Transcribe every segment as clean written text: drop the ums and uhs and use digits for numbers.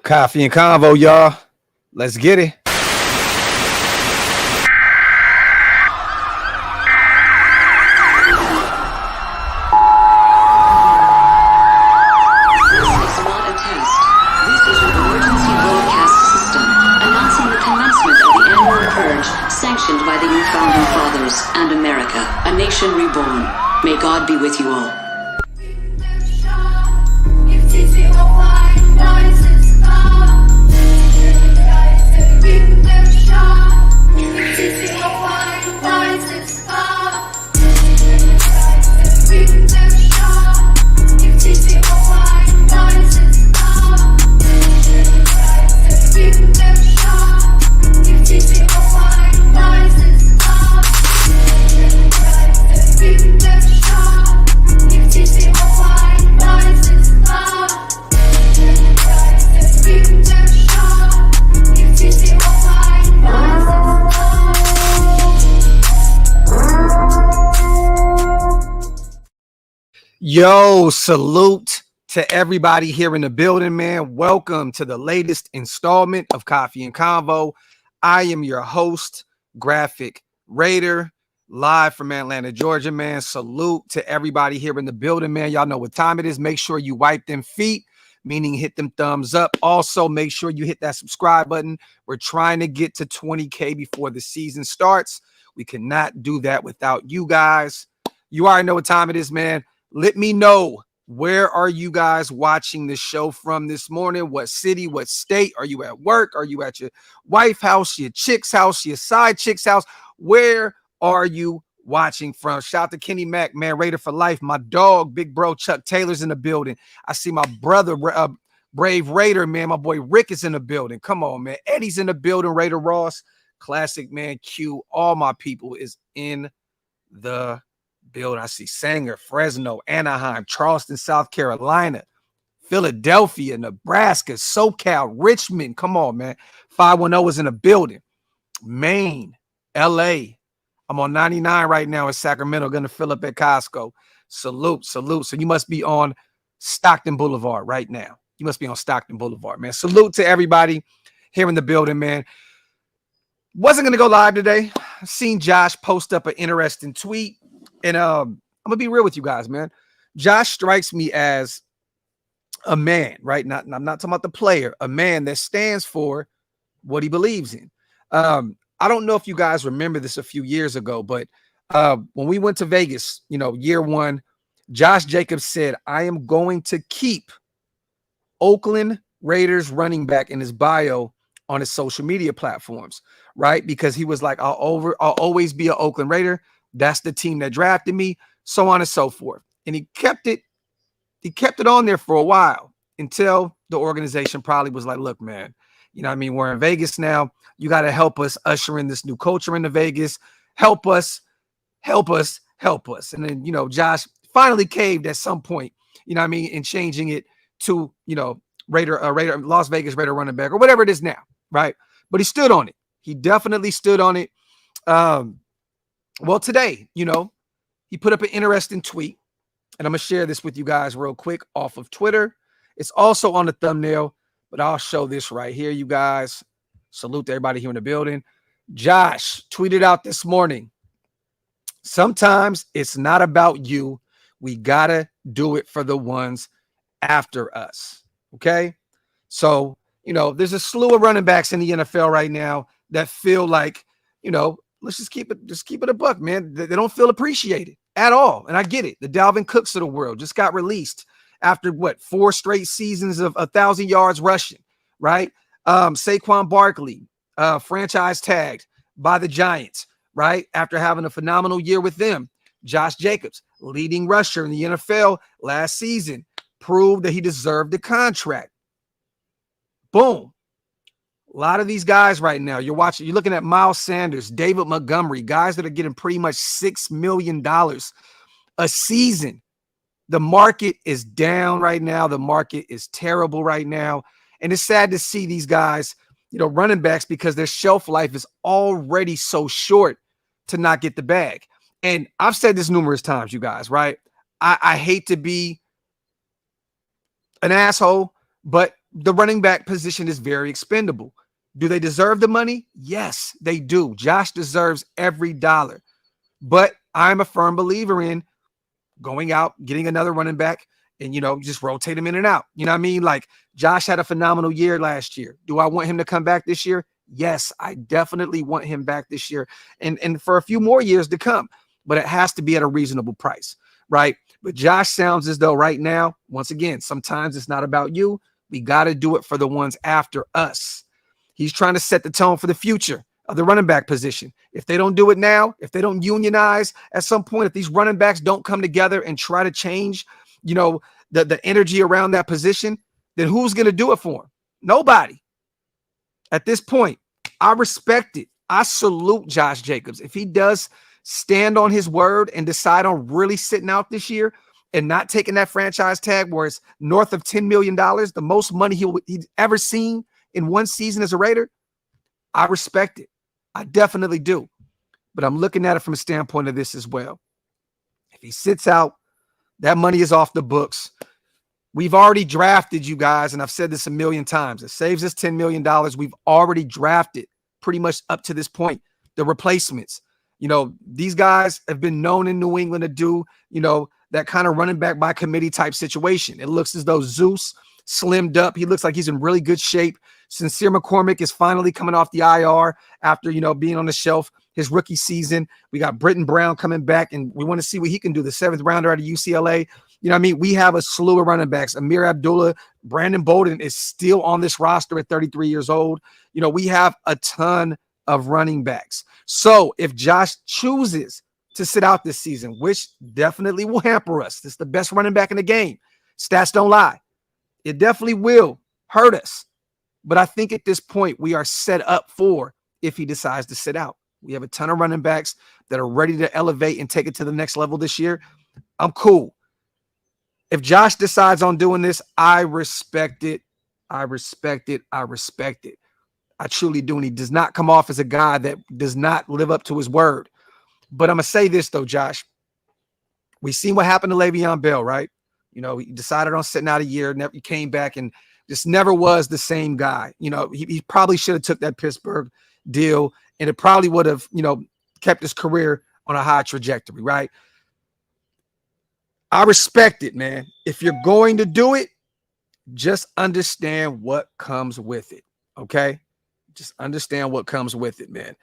Coffee and convo, y'all. Let's get it. Sanctioned by the new founding fathers and America, a nation reborn. May God be with you all. Yo, salute to everybody here in the building, man. Welcome to the latest installment of Coffee and Convo. I am your host, Graphk Raider, live from Atlanta, Georgia, man. Salute to everybody here in the building, man. Y'all know what time it is. Make sure you wipe them feet, meaning hit them thumbs up. Also, make sure you hit that subscribe button. We're trying to get to 20K before the season starts. We cannot do that without you guys. You already know what time it is, man. Let me know, where are you guys watching the show from this morning? What city, what state? Are you at work? Are you at your wife's house, your chick's house, your side chick's house? Where are you watching from? Shout out to Kenny Mack, man, Raider for life. My dog, big bro Chuck Taylor's in the building. I see my brother, Brave Raider, man. My boy Rick is in the building. Come on, man. Eddie's in the building. Raider Ross, classic, man. Q, all my people is in the build. I see Sanger, Fresno, Anaheim, Charleston, South Carolina, Philadelphia, Nebraska, SoCal, Richmond. Come on, man. 510 is in the building. Maine, LA. I'm on 99 right now in Sacramento. Going to fill up at Costco. Salute, salute. So you must be on Stockton Boulevard right now. You must be on Stockton Boulevard, man. Salute to everybody here in the building, man. Wasn't going to go live today. I've seen Josh post up an interesting tweet. And I'm gonna be real with you guys, man. Josh strikes me as a man, right? I'm not talking about the player, a man that stands for what he believes in. I don't know if you guys remember this a few years ago, but when we went to Vegas, year one, Josh Jacobs said, I am going to keep Oakland Raiders running back in his bio on his social media platforms, right? Because he was like, I'll always be an Oakland Raider. That's the team that drafted me, so on and so forth. And he kept it on there for a while until the organization probably was like, look, man, we're in Vegas now. You got to help us usher in this new culture into Vegas. Help us. And then, Josh finally caved at some point, in changing it to, Raider, Las Vegas Raider running back or whatever it is now, right? But he stood on it. He definitely stood on it. Well, today, he put up an interesting tweet, and I'm going to share this with you guys real quick off of Twitter. It's also on the thumbnail, but I'll show this right here, you guys. Salute to everybody here in the building. Josh tweeted out this morning, sometimes it's not about you. We got to do it for the ones after us, okay? So, there's a slew of running backs in the NFL right now that feel like, let's just keep it a buck, man. They don't feel appreciated at all. And I get it. The Dalvin Cooks of the world just got released after 4 straight seasons of 1,000 yards rushing, right? Saquon Barkley, franchise tagged by the Giants, right? After having a phenomenal year with them. Josh Jacobs, leading rusher in the NFL last season, proved that he deserved the contract. Boom. A lot of these guys right now, you're looking at Miles Sanders, David Montgomery, guys that are getting pretty much $6 million a season. The market is down right now. The market is terrible right now. And it's sad to see these guys, running backs, because their shelf life is already so short to not get the bag. And I've said this numerous times, you guys, right? I hate to be an asshole, but the running back position is very expendable. Do they deserve the money? Yes, they do. Josh deserves every dollar. But I'm a firm believer in going out, getting another running back, and, just rotate him in and out. You know what I mean? Like, Josh had a phenomenal year last year. Do I want him to come back this year? Yes, I definitely want him back this year and for a few more years to come. But it has to be at a reasonable price, right? But Josh sounds as though right now, once again, sometimes it's not about you. We got to do it for the ones after us. He's trying to set the tone for the future of the running back position. If they don't do it now, if they don't unionize at some point, if these running backs don't come together and try to change, the energy around that position, then who's going to do it for him? Nobody. At this point, I respect it. I salute Josh Jacobs. If he does stand on his word and decide on really sitting out this year and not taking that franchise tag where it's north of $10 million, the most money he's ever seen in one season as a Raider, I respect it. I definitely do. But I'm looking at it from a standpoint of this as well. If he sits out, that money is off the books. We've already drafted, you guys, and I've said this a million times. It saves us $10 million. We've already drafted pretty much up to this point the replacements. These guys have been known in New England to do, that kind of running back by committee type situation. It looks as though Zeus slimmed up. He looks like he's in really good shape. Sincere McCormick is finally coming off the IR after, being on the shelf his rookie season. We got Britton Brown coming back, and we want to see what he can do. The 7th rounder out of UCLA. We have a slew of running backs. Amir Abdullah, Brandon Bolden is still on this roster at 33 years old. We have a ton of running backs. So if Josh chooses to sit out this season, which definitely will hamper us, this is the best running back in the game. Stats don't lie. It definitely will hurt us. But I think at this point, we are set up for if he decides to sit out. We have a ton of running backs that are ready to elevate and take it to the next level this year. I'm cool. If Josh decides on doing this, I respect it. I respect it. I respect it. I truly do. And he does not come off as a guy that does not live up to his word. But I'm going to say this, though, Josh. We seen what happened to Le'Veon Bell, right? He decided on sitting out a year. He came back and just never was the same guy. He probably should have took that Pittsburgh deal, and it probably would have, kept his career on a high trajectory, right? I respect it, man. If you're going to do it, just understand what comes with it, okay? Just understand what comes with it, man.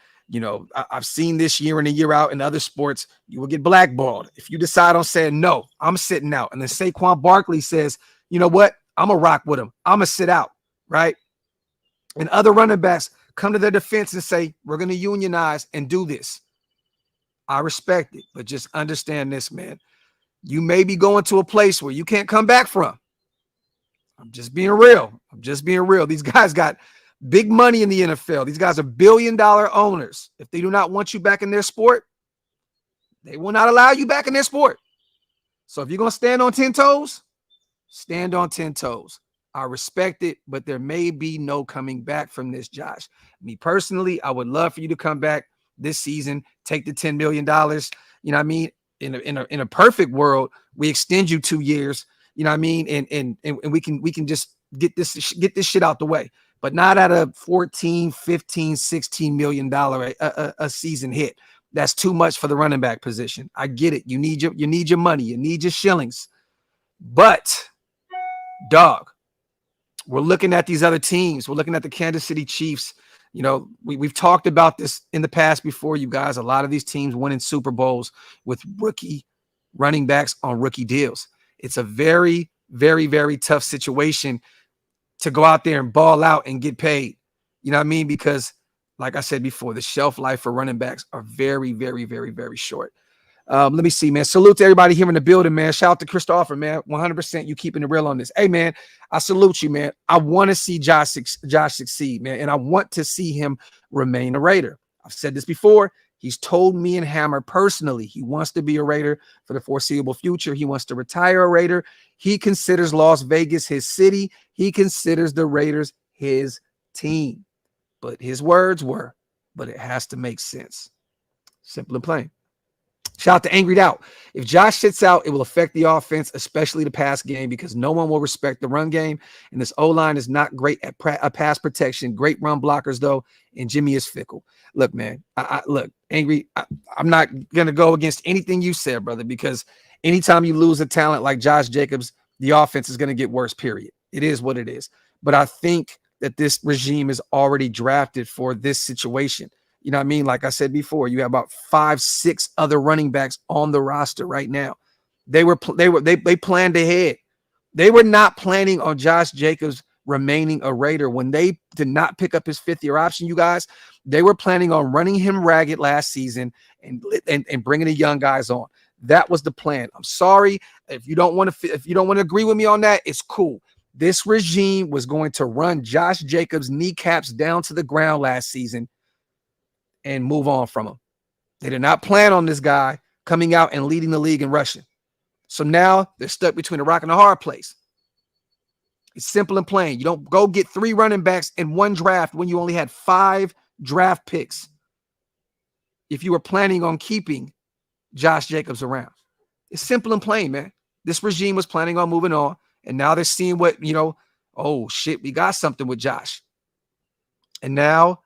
I've seen this year in and year out in other sports, you will get blackballed. If you decide on saying, no, I'm sitting out, and then Saquon Barkley says, you know what? I'm going to rock with him. I'm going to sit out, right? And other running backs come to their defense and say, we're going to unionize and do this. I respect it, but just understand this, man. You may be going to a place where you can't come back from. I'm just being real. These guys got big money in the NFL. These guys are billion-dollar owners. If they do not want you back in their sport, they will not allow you back in their sport. So if you're going to stand on 10 toes, stand on 10 toes. I respect it, but there may be no coming back from this, Josh. Me personally, I would love for you to come back this season, take the $10 million. You know what I mean? In a perfect world, we extend you 2 years. You know what I mean? And we can just get this shit out the way, but not at a 14, 15, 16 million dollar a season hit. That's too much for the running back position. I get it. You need your money. You need your shillings. But dog, we're looking at these other teams. We're looking at the Kansas City Chiefs. We've talked about this in the past before, you guys. A lot of these teams winning Super Bowls with rookie running backs on rookie deals. It's a very, very, very tough situation to go out there and ball out and get paid. You know what I mean? Because, like I said before, the shelf life for running backs are very, very, very, very short. Let me see, man. Salute to everybody here in the building, man. Shout out to Christopher, man. 100% you keeping it real on this. Hey, man, I salute you, man. I want to see Josh succeed, man, and I want to see him remain a Raider. I've said this before. He's told me and Hammer personally he wants to be a Raider for the foreseeable future. He wants to retire a Raider. He considers Las Vegas his city. He considers the Raiders his team. But his words were, but it has to make sense. Simple and plain. Shout out to Angry Out. If Josh sits out, it will affect the offense, especially the pass game, because no one will respect the run game. And this O-line is not great at pass protection. Great run blockers, though. And Jimmy is fickle. Look, man, look, Angry, I'm not going to go against anything you said, brother, because anytime you lose a talent like Josh Jacobs, the offense is going to get worse, period. It is what it is. But I think that this regime is already drafted for this situation. You know what I mean? Like I said before, you have about 5-6 other running backs on the roster right now. They planned ahead. They were not planning on Josh Jacobs remaining a Raider when they did not pick up his 5th-year option. You guys, they were planning on running him ragged last season and bringing the young guys on. That was the plan. I'm sorry if you don't want to agree with me on that. It's cool. This regime was going to run Josh Jacobs' kneecaps down to the ground last season and move on from him. They did not plan on this guy coming out and leading the league in rushing. So now they're stuck between a rock and a hard place. It's simple and plain. You don't go get 3 running backs in one draft when you only had 5 draft picks if you were planning on keeping Josh Jacobs around. It's simple and plain, man. This regime was planning on moving on, and now they're seeing what, oh, shit, we got something with Josh. And now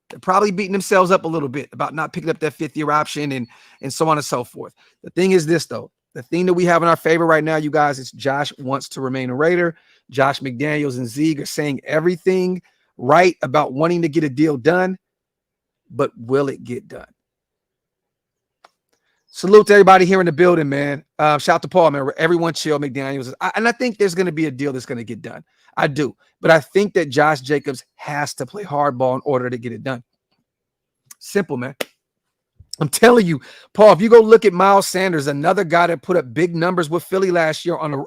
they're probably beating themselves up a little bit about not picking up that 5th-year option and so on and so forth. The thing is this, though. The thing that we have in our favor right now, you guys, is Josh wants to remain a Raider. Josh McDaniels and Zeke are saying everything right about wanting to get a deal done, but will it get done? Salute to everybody here in the building, man. Shout out to Paul, man. Everyone chill, McDaniels. And I think there's going to be a deal that's going to get done. I do. But I think that Josh Jacobs has to play hardball in order to get it done. Simple, man. I'm telling you, Paul, if you go look at Miles Sanders, another guy that put up big numbers with Philly last year on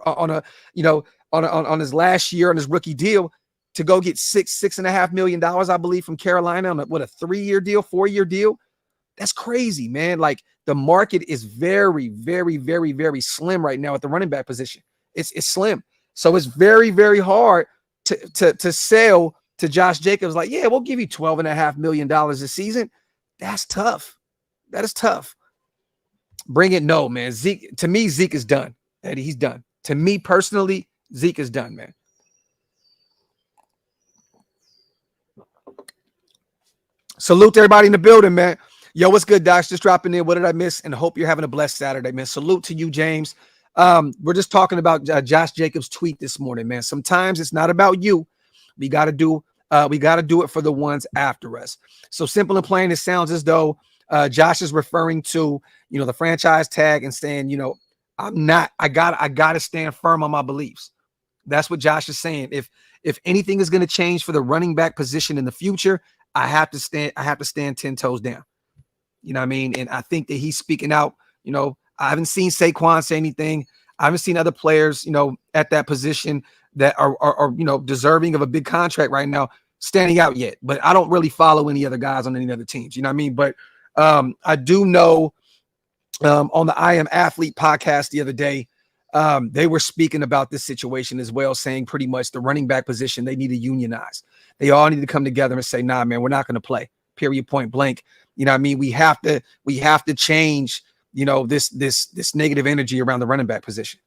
his last year on his rookie deal to go get $6.5 million, I believe, from Carolina on a 3-year deal, 4-year deal. That's crazy, man. Like, the market is very, very, very, very slim right now at the running back position. It's slim. So it's very, very hard to sell to Josh Jacobs like, yeah, we'll give you $12.5 million a season. That's tough. That is tough. Bring it. No, man. Zeke is done. Eddie, he's done. To me personally, Zeke is done, man. Salute to everybody in the building, man. Yo, what's good, Docs? Just dropping in. What did I miss? And hope you're having a blessed Saturday, man. Salute to you, James. We're just talking about Josh Jacobs' tweet this morning, man. Sometimes it's not about you. We got to do it for the ones after us. So simple and plain, it sounds as though Josh is referring to, the franchise tag and saying, I got to stand firm on my beliefs. That's what Josh is saying. If anything is going to change for the running back position in the future, I have to stand 10 toes down. You know what I mean? And I think that he's speaking out. I haven't seen Saquon say anything. I haven't seen other players, at that position that are deserving of a big contract right now standing out yet. But I don't really follow any other guys on any other teams. You know what I mean? But I do know on the I Am Athlete podcast the other day, they were speaking about this situation as well, saying pretty much the running back position, they need to unionize. They all need to come together and say, nah, man, we're not going to play. Period, point blank. You know what I mean? We have to change, this negative energy around the running back position.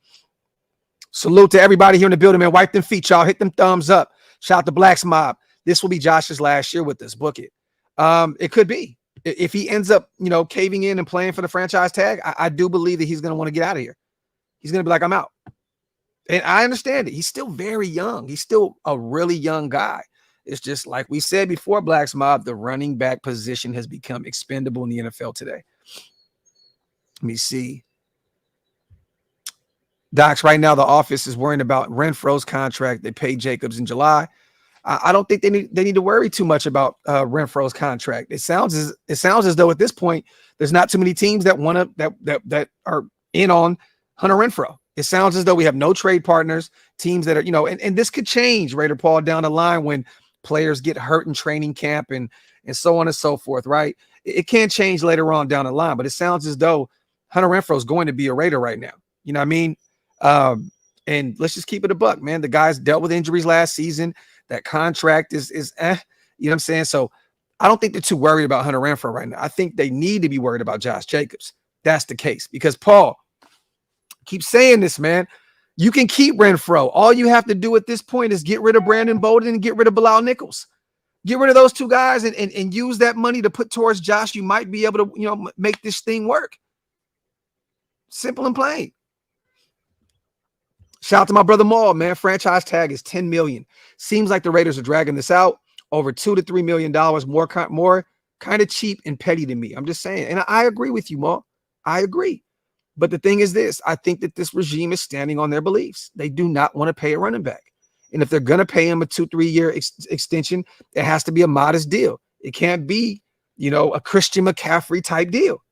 Salute to everybody here in the building, man. Wipe them feet, y'all. Hit them thumbs up. Shout out to Blacks Mob. This will be Josh's last year with us. Book it. It could be. If he ends up, caving in and playing for the franchise tag, I do believe that he's going to want to get out of here. He's going to be like, I'm out. And I understand it. He's still very young. He's still a really young guy. It's just like we said before, Blacks Mob, the running back position has become expendable in the NFL today. Let me see. Docs, right now the office is worrying about Renfro's contract. They paid Jacobs in July. I don't think they need to worry too much about Renfro's contract. It sounds as though at this point there's not too many teams that want to that are in on Hunter Renfrow. It sounds as though we have no trade partners, teams that are, and this could change, Raider Paul, down the line when players get hurt in training camp and so on and so forth, right? It can change later on down the line, but it sounds as though Hunter Renfrow is going to be a Raider right now. You know what I mean? And let's just keep it a buck, man. The guy's dealt with injuries last season. That contract is you know what I'm saying? So I don't think they're too worried about Hunter Renfrow right now. I think they need to be worried about Josh Jacobs. that's the case. Because Paul, keep saying this, man. You can keep Renfro. All you have to do at this point is get rid of Brandon Bolden and get rid of Bilal Nichols. Get rid of those two guys and use that money to put towards Josh. You might be able to, make this thing work. Simple and plain. Shout out to my brother Maul, man. Franchise tag is $10 million. Seems like the Raiders are dragging this out over $2 to $3 million. More kind of cheap and petty to me. I'm just saying. And I agree with you, Maul. I agree. But the thing is this, I think that this regime is standing on their beliefs. They do not want to pay a running back. And if they're going to pay him a 2-3 year extension, it has to be a modest deal. It can't be, a Christian McCaffrey type deal.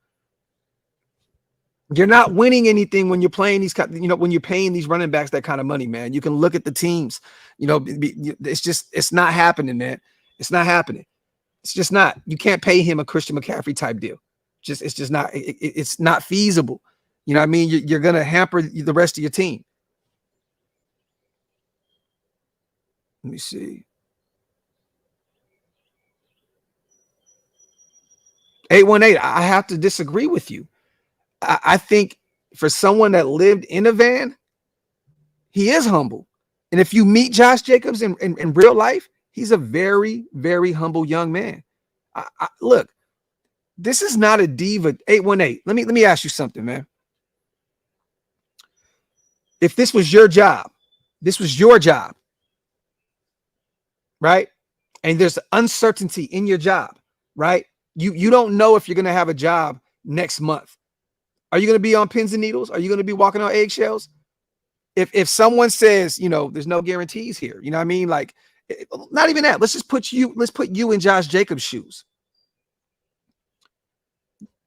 You're not winning anything when you're playing these, when you're paying these running backs that kind of money, man. You can look at the teams, it's not happening, man. It's not happening. It's just not. You can't pay him a Christian McCaffrey type deal. It's just not. It's not feasible. You know what I mean? You're going to hamper the rest of your team. Let me see. 818, I have to disagree with you. I think for someone that lived in a van, he is humble. And if you meet Josh Jacobs in real life, he's a very, very humble young man. Look, this is not a diva. 818, let me ask you something, man. If this was your job, right? And there's uncertainty in your job, right? You don't know if you're going to have a job next month. Are you going to be on pins and needles? Are you going to be walking on eggshells? If someone says, there's no guarantees here, you know what I mean? Like, not even that. Let's put you in Josh Jacobs' shoes.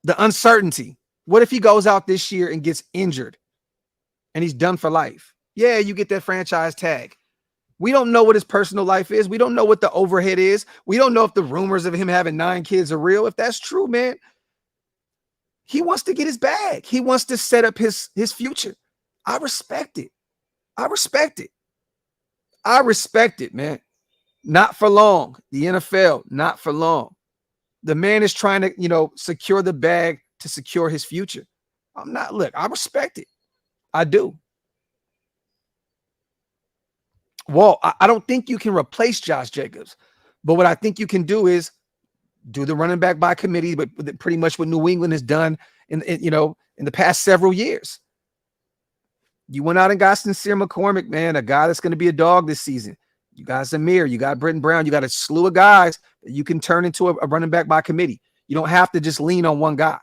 The uncertainty. What if he goes out this year and gets injured and he's done for life? Yeah, you get that franchise tag. We don't know what his personal life is. We don't know what the overhead is. We don't know if the rumors of him having 9 kids are real. If that's true, man, he wants to get his bag. He wants to set up his future. I respect it. I respect it, man. Not for long. The NFL, not for long. The man is trying to, secure the bag to secure his future. I respect it. I do. Well, I don't think you can replace Josh Jacobs, but what I think you can do is do the running back by committee, but pretty much what New England has done in the past several years. You went out and got Sincere McCormick, man, a guy that's going to be a dog this season. You got Zamir, you got Britton Brown, you got a slew of guys that you can turn into a running back by committee. You don't have to just lean on one guy.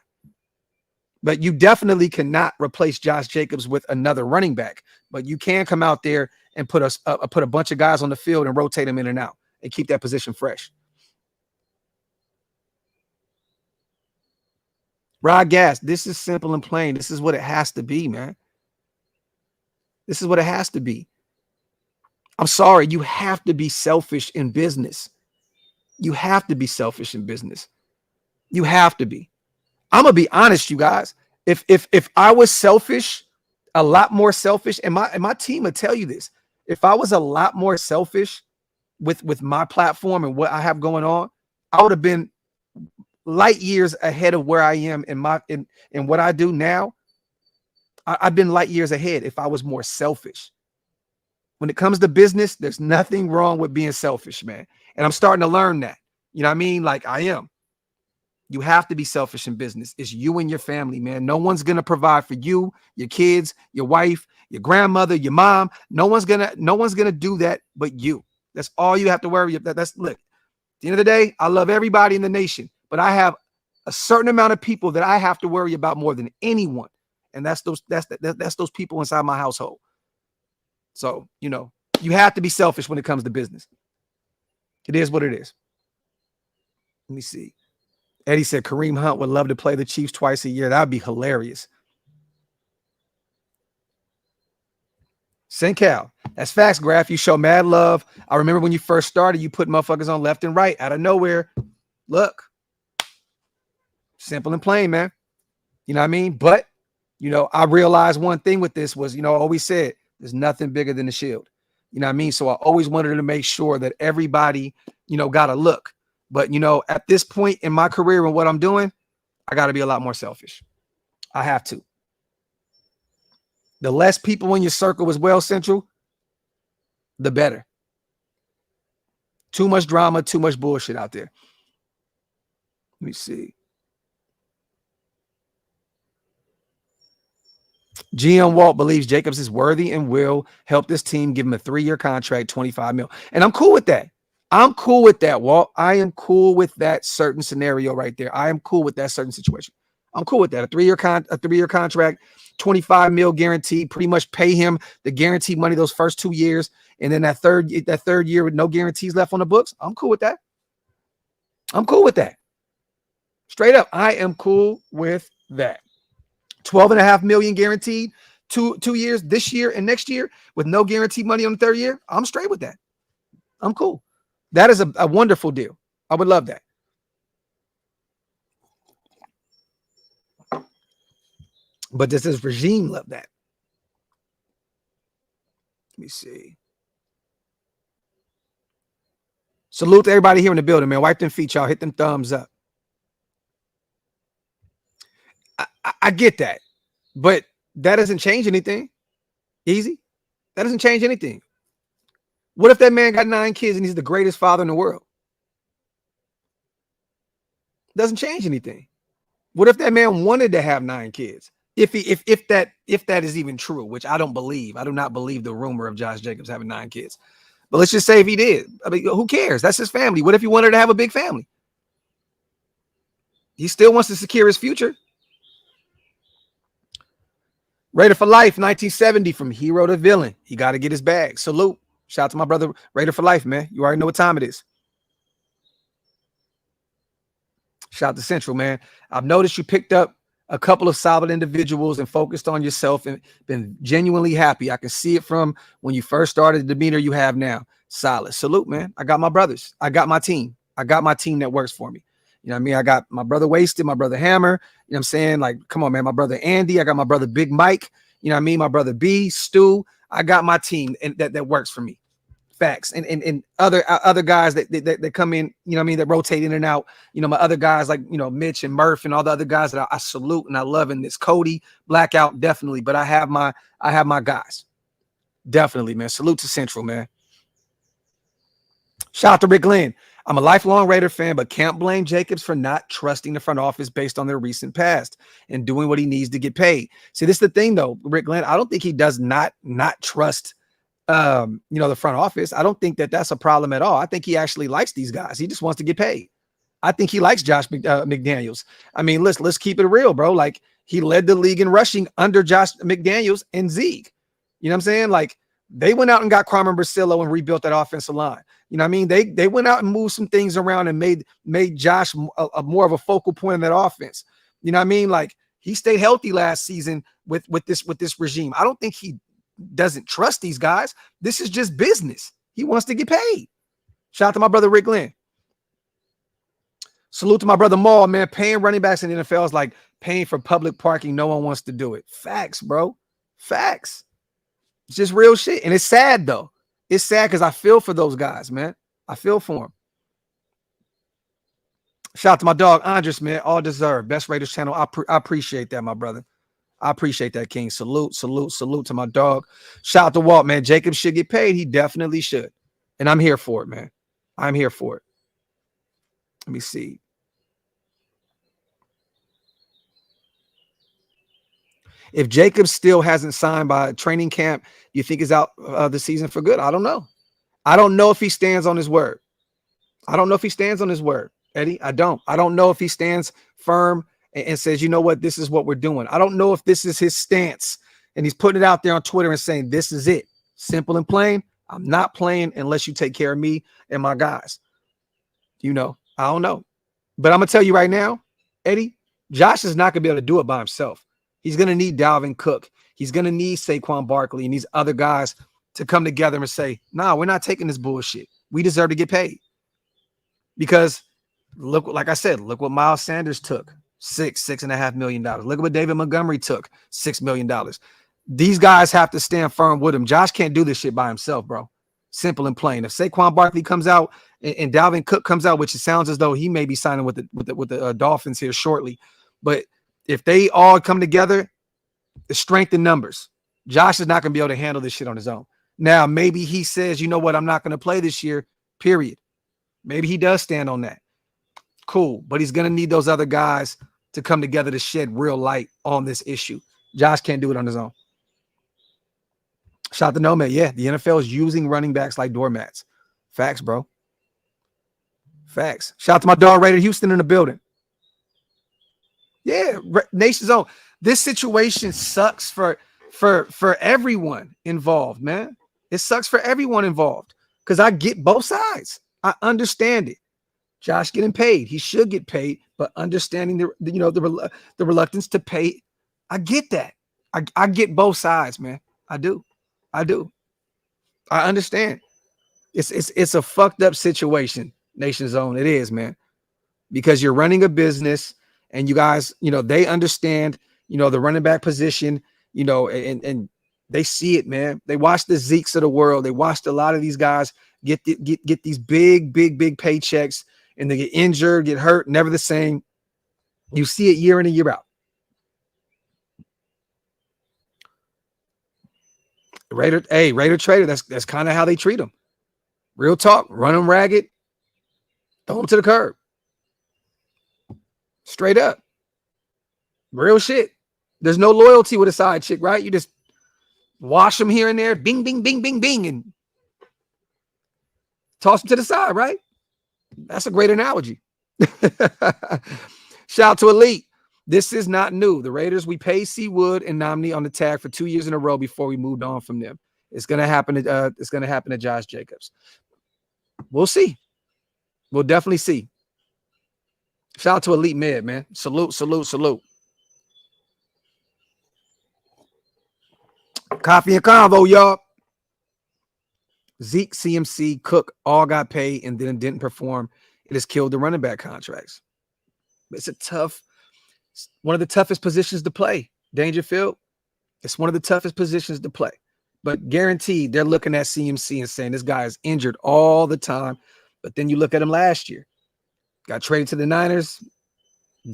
But you definitely cannot replace Josh Jacobs with another running back. But you can come out there and put a bunch of guys on the field and rotate them in and out and keep that position fresh. Rod Gas, this is simple and plain. This is what it has to be, man. This is what it has to be. I'm sorry, you have to be selfish in business. You have to be selfish in business. You have to be. I'm gonna be honest, you guys. If I was selfish, a lot more selfish, and my team will tell you this. If I was a lot more selfish with my platform and what I have going on, I would have been light years ahead of where I am in what I do now. I've been light years ahead if I was more selfish. When it comes to business, there's nothing wrong with being selfish, man. And I'm starting to learn that. You know what I mean? Like I am. You have to be selfish in business. It's you and your family, man. No one's going to provide for you, your kids, your wife, your grandmother, your mom. No one's going to do that but you. That's all you have to worry about. Look, at the end of the day, I love everybody in the nation, but I have a certain amount of people that I have to worry about more than anyone. And that's those people inside my household. So, you have to be selfish when it comes to business. It is what it is. Let me see. Eddie said Kareem Hunt would love to play the Chiefs twice a year. That would be hilarious. St. Cal. That's facts, Graph. You show mad love. I remember when you first started, you put motherfuckers on left and right out of nowhere. Look. Simple and plain, man. You know what I mean? But, I realized one thing with this was, I always said, there's nothing bigger than the shield. You know what I mean? So I always wanted to make sure that everybody, got a look. But, at this point in my career and what I'm doing, I got to be a lot more selfish. I have to. The less people in your circle as well, Central, the better. Too much drama, too much bullshit out there. Let me see. GM Walt believes Jacobs is worthy and will help this team, give him a 3-year contract, $25 million. And I'm cool with that. I'm cool with that, Walt. I am cool with that certain scenario right there. I am cool with that certain situation. I'm cool with that. A 3-year contract, $25 million guaranteed, pretty much pay him the guaranteed money those first 2 years. And then that third year with no guarantees left on the books. I'm cool with that. I'm cool with that. Straight up. I am cool with that. $12.5 million guaranteed, two years, this year and next year, with no guaranteed money on the third year. I'm straight with that. I'm cool. That is a wonderful deal. I would love that. But does this regime love that? Let me see. Salute to everybody here in the building, man. Wipe them feet, y'all. Hit them thumbs up. I get that, but that doesn't change anything. Easy. That doesn't change anything. What if that man got 9 kids and he's the greatest father in the world? Doesn't change anything. What if that man wanted to have 9 kids? If that is even true, which I don't believe. I do not believe the rumor of Josh Jacobs having 9 kids. But let's just say if he did. I mean, who cares? That's his family. What if he wanted to have a big family? He still wants to secure his future. Raider for life, 1970, from hero to villain. He got to get his bag. Salute. Shout out to my brother, Raider for life, man. You already know what time it is. Shout out to Central, man. I've noticed you picked up a couple of solid individuals and focused on yourself and been genuinely happy. I can see it from when you first started, the demeanor you have now. Solid. Salute, man. I got my brothers. I got my team. I got my team that works for me. You know what I mean? I got my brother Wasted, my brother Hammer. You know what I'm saying? Like, come on, man. My brother Andy. I got my brother Big Mike. You know what I mean? My brother B, Stu. I got my team and that works for me. Facts. And other guys that come in, you know what I mean, that rotate in and out. You know, my other guys like, you know, Mitch and Murph and all the other guys that I salute and I love. And this Cody, Blackout, definitely. But I have my guys. Definitely, man. Salute to Central, man. Shout out to Rick Lynn. I'm a lifelong Raider fan, but can't blame Jacobs for not trusting the front office based on their recent past and doing what he needs to get paid. See, this is the thing, though, Rick Glenn. I don't think he does not trust, you know, the front office. I don't think that's a problem at all. I think he actually likes these guys. He just wants to get paid. I think he likes Josh McDaniels. I mean, let's keep it real, bro. Like, he led the league in rushing under Josh McDaniels and Zeke. You know what I'm saying? Like, they went out and got Carmen Brasillo and rebuilt that offensive line. You know what I mean? They went out and moved some things around and made Josh a more of a focal point in that offense. You know what I mean? Like, he stayed healthy last season with this regime. I don't think he doesn't trust these guys. This is just business. He wants to get paid. Shout out to my brother Rick Lynn. Salute to my brother Maul, man. Paying running backs in the NFL is like paying for public parking. No one wants to do it. Facts, bro. Facts. It's just real shit. And it's sad, though. It's sad because I feel for those guys, man. I feel for them. Shout out to my dog, Andres, man. All deserved. Best Raiders channel. I appreciate that, my brother. I appreciate that, King. Salute to my dog. Shout out to Walt, man. Jacob should get paid. He definitely should. And I'm here for it, man. I'm here for it. Let me see. If Jacobs still hasn't signed by training camp, you think he's out the season for good? I don't know. I don't know if he stands on his word. Eddie. I don't know if he stands firm and says, you know what, this is what we're doing. I don't know if this is his stance and he's putting it out there on Twitter and saying, this is it. Simple and plain. I'm not playing unless you take care of me and my guys. You know, I don't know. But I'm going to tell you right now, Eddie, Josh is not going to be able to do it by himself. He's going to need Dalvin Cook. He's going to need Saquon Barkley and these other guys to come together and say, nah, we're not taking this bullshit. We deserve to get paid. Because look, like I said, look what Miles Sanders took. $6.5 million. Look at what David Montgomery took. $6 million. These guys have to stand firm with him. Josh can't do this shit by himself, bro. Simple and plain. If Saquon Barkley comes out and Dalvin Cook comes out, which it sounds as though he may be signing with the Dolphins here shortly, but If they all come together, it's strength in numbers. Josh is not going to be able to handle this shit on his own. Now, maybe he says, you know what, I'm not going to play this year, period. Maybe he does stand on that. Cool. But he's going to need those other guys to come together to shed real light on this issue. Josh can't do it on his own. Shout out to Nomad. Yeah, the NFL is using running backs like doormats. Facts, bro. Facts. Shout out to my dog Raider Houston in the building. Yeah, Nation's own. This situation sucks for everyone involved, man. It sucks for everyone involved because I get both sides. I understand it. Josh getting paid. He should get paid, but understanding the reluctance to pay, I get that. I get both sides, man. I do. I understand. It's a fucked up situation, Nation's Own. It is, man, because you're running a business and you guys, they understand, the running back position, and they see it, man. They watch the Zekes of the world. They watched a lot of these guys get these big paychecks, and they get injured, get hurt, never the same. You see it year in and year out. Raider trader. That's kind of how they treat them. Real talk. Run them ragged. Throw them to the curb. Straight up. Real shit. There's no loyalty with a side chick, right? You just wash them here and there. Bing, bing, bing, bing, bing. And toss them to the side, right? That's a great analogy. Shout out to Elite. This is not new. The Raiders, we paid C. Wood and Nomney on the tag for 2 years in a row before we moved on from them. It's gonna happen to Josh Jacobs. We'll see. We'll definitely see. Shout out to Elite Med, man. Salute. Coffee and convo, y'all. Zeke, CMC, Cook all got paid and then didn't perform. It has killed the running back contracts. It's one of the toughest positions to play. Dangerfield, it's one of the toughest positions to play. But guaranteed, they're looking at CMC and saying this guy is injured all the time. But then you look at him last year. Got traded to the Niners.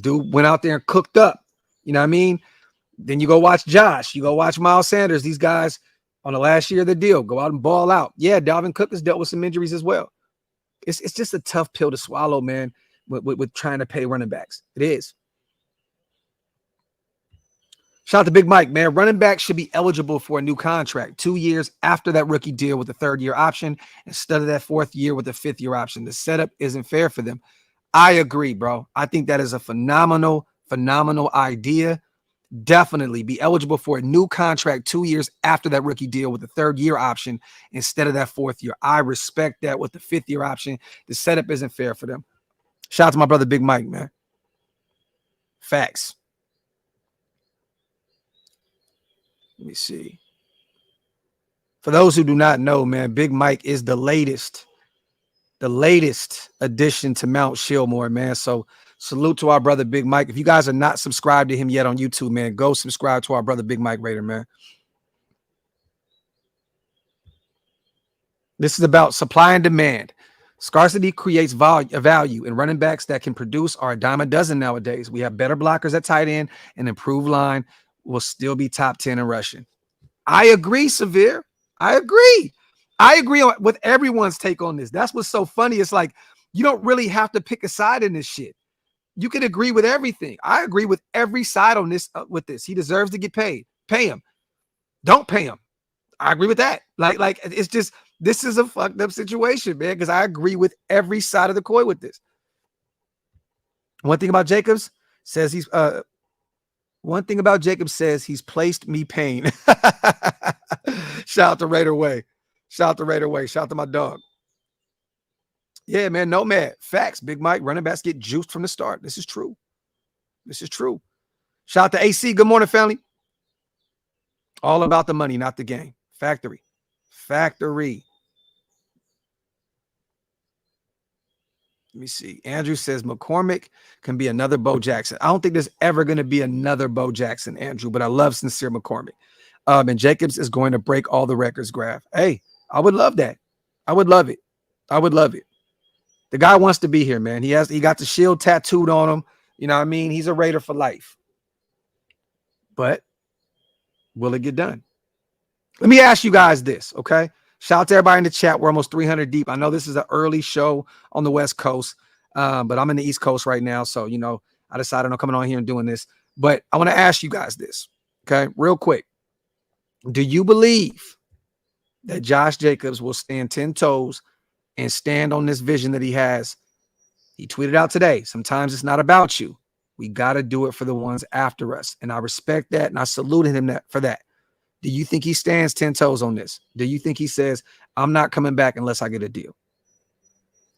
Dude went out there and cooked up. You know what I mean? Then you go watch Josh. You go watch Miles Sanders. These guys on the last year of the deal go out and ball out. Yeah, Dalvin Cook has dealt with some injuries as well. It's just a tough pill to swallow, man, with trying to pay running backs. It is. Shout out to Big Mike, man. Running backs should be eligible for a new contract 2 years after that rookie deal with the third-year option instead of that fourth year with the fifth-year option. The setup isn't fair for them. I agree, bro. I think that is a phenomenal idea. Definitely be eligible for a new contract 2 years after that rookie deal with the third-year option instead of that fourth year. I respect that with the fifth-year option. The setup isn't fair for them. Shout out to my brother Big Mike, man. Facts. Let me see. For those who do not know, man, Big Mike is the latest addition to Mount Shillmore, man. So salute to our brother Big Mike. If you guys are not subscribed to him yet on YouTube, man, go subscribe to our brother Big Mike Raider, man. This is about supply and demand. Scarcity creates value, and running backs that can produce are a dime a dozen nowadays. We have better blockers at tight end, and improved line will still be top 10 in rushing. I agree, Severe. I agree with everyone's take on this. That's what's so funny. It's like you don't really have to pick a side in this shit. You can agree with everything. I agree with every side on this. With this, he deserves to get paid. Pay him. Don't pay him. I agree with that. Like it's just this is a fucked up situation, man. Because I agree with every side of the coin with this. One thing about Jacobs says he's placed me pain. Shout out to Raider Way. Shout out to my dog. Yeah, man, Nomad. Facts. Big Mike, running backs get juiced from the start. This is true. Shout out to AC. Good morning, family. All about the money, not the game. Factory. Let me see. Andrew says McCormick can be another Bo Jackson. I don't think there's ever going to be another Bo Jackson, Andrew, but I love Sincere McCormick. And Jacobs is going to break all the records, Graphk. Hey, I would love that. I would love it. The guy wants to be here, man. He got the shield tattooed on him. You know what I mean? He's a Raider for life. But will it get done? Let me ask you guys this, okay? Shout out to everybody in the chat. We're almost 300 deep. I know this is an early show on the West Coast, but I'm in the East Coast right now. So, I decided I'm coming on here and doing this. But I want to ask you guys this, okay? Real quick. Do you believe that Josh Jacobs will stand 10 toes and stand on this vision that he has? He tweeted out today, sometimes it's not about you. We got to do it for the ones after us. And I respect that, and I saluted him for that. Do you think he stands 10 toes on this? Do you think he says, I'm not coming back unless I get a deal?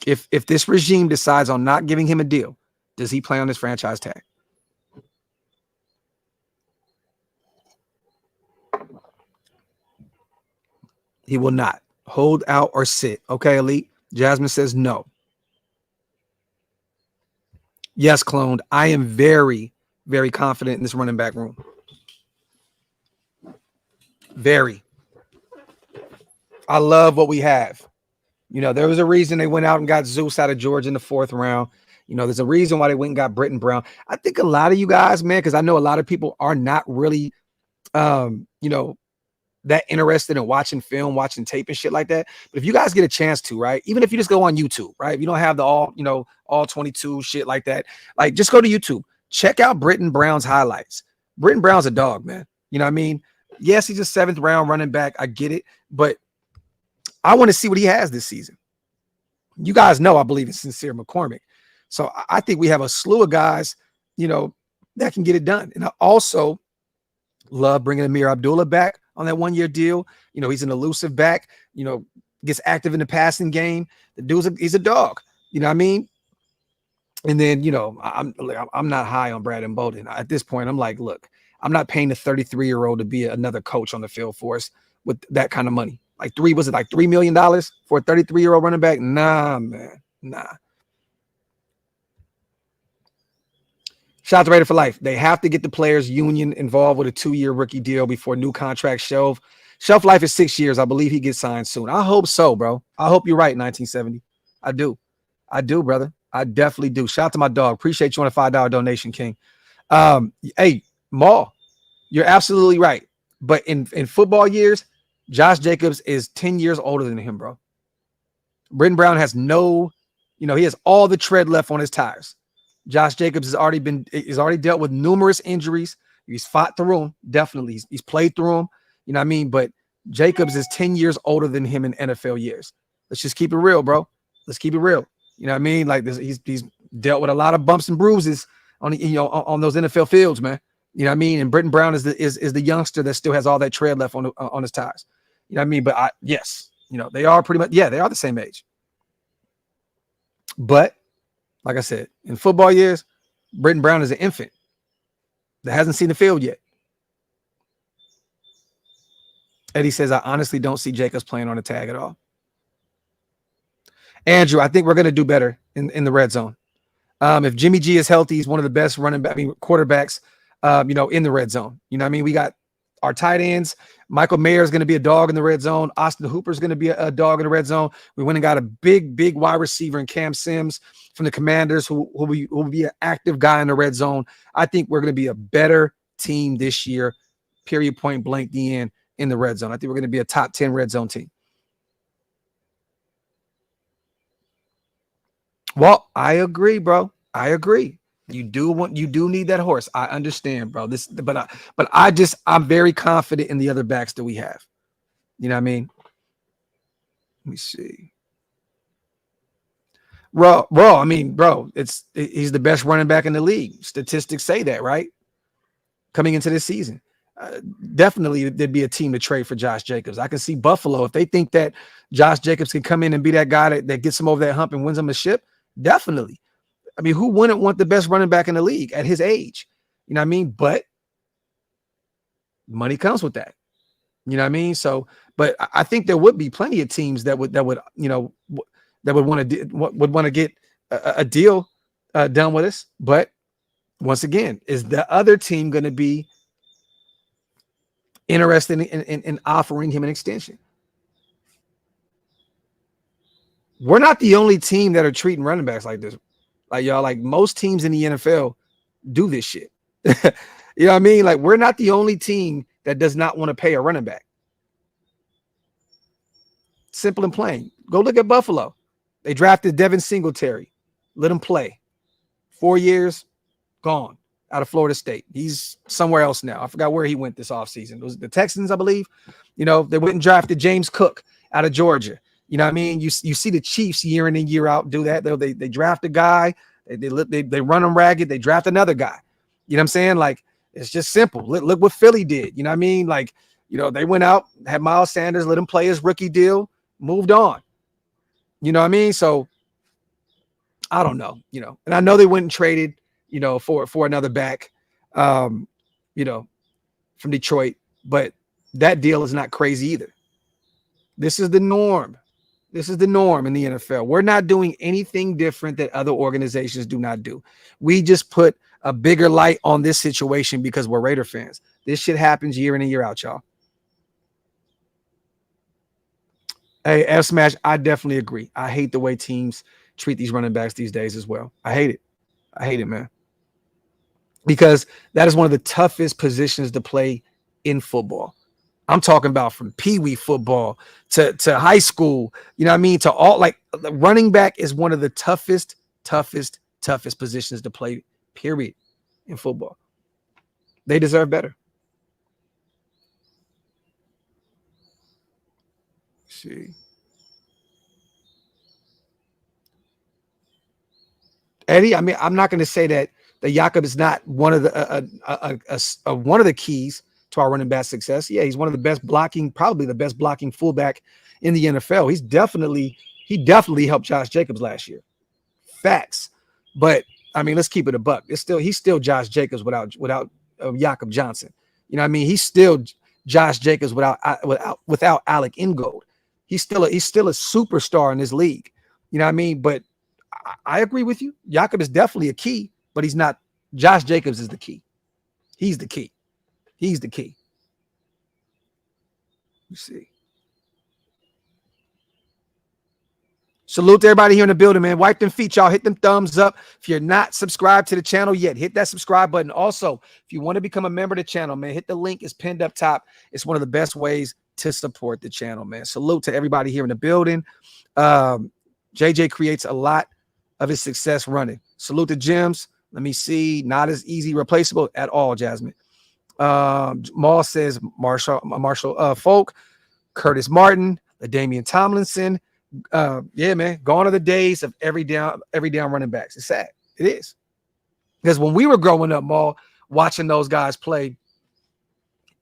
If this regime decides on not giving him a deal, does he play on this franchise tag? He will not. Hold out or sit. Okay, Elite. Jasmine says no. Yes, cloned. I am very, very confident in this running back room. Very. I love what we have. There was a reason they went out and got Zeus out of Georgia in the 4th round. There's a reason why they went and got Britton Brown. I think a lot of you guys, man, because I know a lot of people are not really, that interested in watching film, watching tape and shit like that. But if you guys get a chance to, right, even if you just go on YouTube, right, if you don't have the all 22 shit like that, like just go to YouTube, check out Britton Brown's highlights. Britton Brown's a dog, man. You know what I mean? Yes, he's a 7th round running back. I get it, but I want to see what he has this season. You guys know I believe in Sincere McCormick. So I think we have a slew of guys, that can get it done. And I also love bringing Amir Abdullah back on that 1-year deal. He's an elusive back, gets active in the passing game. The dude's he's a dog. You know what I mean? And then, I'm not high on Brandon Bolden. At this point, I'm like, look, I'm not paying a 33-year-old to be another coach on the field for us with that kind of money. Like $3 million for a 33-year-old running back? Nah, man. Nah. Shout out to Raider for Life. They have to get the players union involved with a 2-year rookie deal before new contracts shelf. Shelf life is 6 years. I believe he gets signed soon. I hope so, bro. I hope you're right, 1970. I do. I do, brother. I definitely do. Shout out to my dog. Appreciate you on a $5 donation, King. Hey, Maul, you're absolutely right. But in football years, Josh Jacobs is 10 years older than him, bro. Britton Brown has he has all the tread left on his tires. Josh Jacobs has already dealt with numerous injuries. He's fought through them. Definitely. He's played through them. You know what I mean? But Jacobs is 10 years older than him in NFL years. Let's just keep it real, bro. Let's keep it real. You know what I mean? Like this, he's dealt with a lot of bumps and bruises on those NFL fields, man. You know what I mean? And Britton Brown is the youngster that still has all that tread left on his tires. You know what I mean? But yes, they are pretty much, they are the same age. But like I said, in football years, Britton Brown is an infant that hasn't seen the field yet. Eddie says, I honestly don't see Jacobs playing on the tag at all. Andrew, I think we're going to do better in the red zone. If Jimmy G is healthy, he's one of the best quarterbacks, in the red zone. You know what I mean? We got our tight ends. Michael Mayer is going to be a dog in the red zone. Austin Hooper is going to be a dog in the red zone. We went and got a big wide receiver in Cam Sims from the Commanders who will be an active guy in the red zone. I think we're going to be a better team this year, period, point blank, the end, in the red zone. I think we're going to be a top 10 red zone team. Well, I agree, bro. I agree. You do need that horse. I understand, bro. I'm very confident in the other backs that we have. You know what I mean? Let me see. Bro, he's the best running back in the league. Statistics say that, right? Coming into this season. Definitely there'd be a team to trade for Josh Jacobs. I can see Buffalo, if they think that Josh Jacobs can come in and be that guy that gets him over that hump and wins him a ship, definitely. I mean, who wouldn't want the best running back in the league at his age? You know what I mean? But money comes with that. You know what I mean? So, but I think there would be plenty of teams that would want to get a deal done with us. But once again, is the other team going to be interested in offering him an extension? We're not the only team that are treating running backs like this. Like y'all, like most teams in the NFL do this shit. You know what I mean? Like, we're not the only team that does not want to pay a running back. Simple and plain. Go look at Buffalo. They drafted Devin Singletary. Let him play. 4 years, gone out of Florida State. He's somewhere else now. I forgot where he went this offseason. It was the Texans, I believe. You know, they went and drafted James Cook out of Georgia. You know what I mean? You see the Chiefs year in and year out do that. They draft a guy. They run them ragged. They draft another guy. You know what I'm saying? Like, it's just simple. Look what Philly did. You know what I mean? Like, you know, they went out, had Miles Sanders, let him play his rookie deal, moved on. You know what I mean? So I don't know, you know, and I know they went and traded, you know, for another back, you know, from Detroit, but that deal is not crazy either. This is the norm. This is the norm in the NFL. We're not doing anything different that other organizations do not do. We just put a bigger light on this situation because we're Raider fans. This shit happens year in and year out, y'all. Hey, F Smash, I definitely agree. I hate the way teams treat these running backs these days as well. I hate it. I hate it, man. Because that is one of the toughest positions to play in football. I'm talking about from peewee football to high school. You know what I mean? To all, like, the running back is one of the toughest positions to play, period, in football. They deserve better. Let's see. Eddie, I mean, I'm not going to say that Jakob is not one of the one of the keys to our running back success. Yeah, he's one of the best blocking, probably the best blocking fullback in the NFL. He definitely helped Josh Jacobs last year. Facts. But I mean, let's keep it a buck. He's still Josh Jacobs without Jakob Johnson. You know what I mean? He's still Josh Jacobs without Alec Ingold. He's still a superstar in this league. You know what I mean? But I agree with you. Jakob is definitely a key, but he's not. Josh Jacobs is the key. He's the key. He's the key. Let's see. Salute to everybody here in the building, man. Wipe them feet, y'all. Hit them thumbs up. If you're not subscribed to the channel yet, hit that subscribe button. Also, if you want to become a member of the channel, man, hit the link. It's pinned up top. It's one of the best ways to support the channel, man. Salute to everybody here in the building. JJ creates a lot of his success running. Salute to Jims. Let me see. Not as easy replaceable at all, Jasmine. Maul says Marshall Folk, Curtis Martin, Damian Tomlinson. Yeah, man. Gone are the days of every down running backs. It's sad. It is. Because when we were growing up, Maul, watching those guys play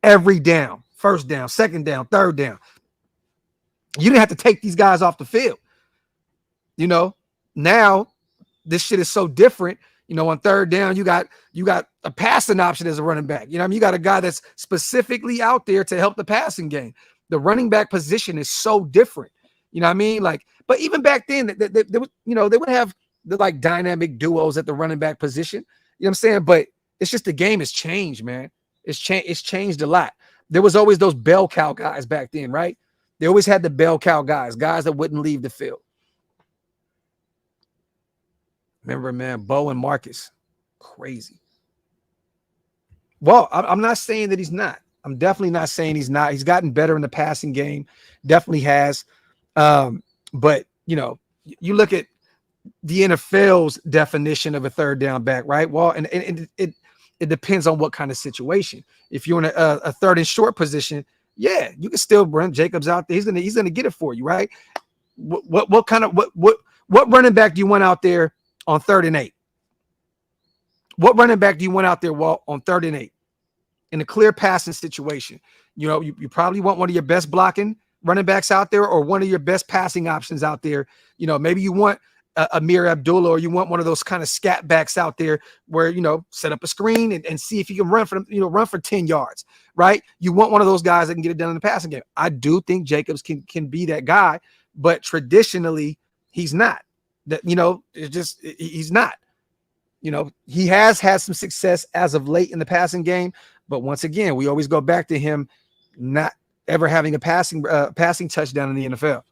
every down, first down, second down, third down, you didn't have to take these guys off the field. You know, now this shit is so different. You know, on third down, you got a passing option as a running back. You know what I mean? You got a guy that's specifically out there to help the passing game. The running back position is so different. You know what I mean? Like, but even back then, they would have the like dynamic duos at the running back position. You know what I'm saying? But it's just the game has changed, man. It's changed a lot. There was always those bell cow guys back then, right? They always had the bell cow guys that wouldn't leave the field. Remember, man, Bo and Marcus, crazy. Well, I'm not saying that he's not. I'm definitely not saying he's not. He's gotten better in the passing game. Definitely has. But, you know, you look at the NFL's definition of a third down back, right? Well, and it depends on what kind of situation. If you're in a third and short position, yeah, you can still run Jacobs out there. He's gonna get it for you, right? What running back do you want out there on 3rd and 8? What running back do you want out there, Walt, on 3rd and 8 in a clear passing situation? You know, you probably want one of your best blocking running backs out there or one of your best passing options out there. You know, maybe you want Amir Abdullah, or you want one of those kind of scat backs out there where, you know, set up a screen and see if you can run for 10 yards, right? You want one of those guys that can get it done in the passing game. I do think Jacobs can be that guy, but traditionally he's not. That, you know, he's not. You know, he has had some success as of late in the passing game, but once again, we always go back to him not ever having a passing touchdown in the NFL.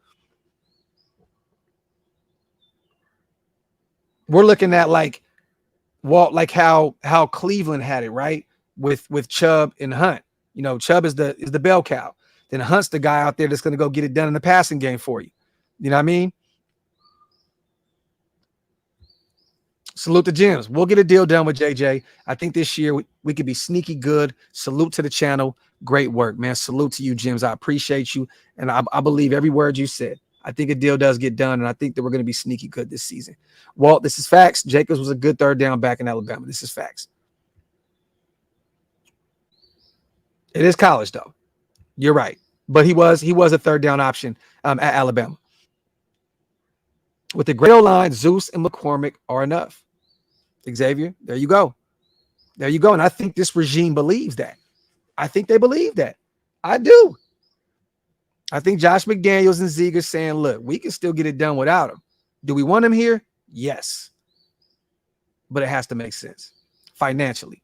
We're looking at like Walt, like how Cleveland had it, right? With Chubb and Hunt. You know, Chubb is the bell cow. Then Hunt's the guy out there that's going to go get it done in the passing game for you. You know what I mean? Salute the Gems. We'll get a deal done with JJ. I think this year we could be sneaky good. Salute to the channel. Great work, man. Salute to you, Gems. I appreciate you. And I believe every word you said. I think a deal does get done, and I think that we're going to be sneaky good this season. Walt, this is facts. Jacobs was a good third down back in Alabama. This is facts. It is college, though. You're right. But he was a third down option at Alabama. With the great O-line, Zeus and McCormick are enough. Xavier, there you go. There you go. And I think this regime believes that. I think they believe that. I do. I think Josh McDaniels and Zeke are saying, look, we can still get it done without him. Do we want him here? Yes. But it has to make sense financially.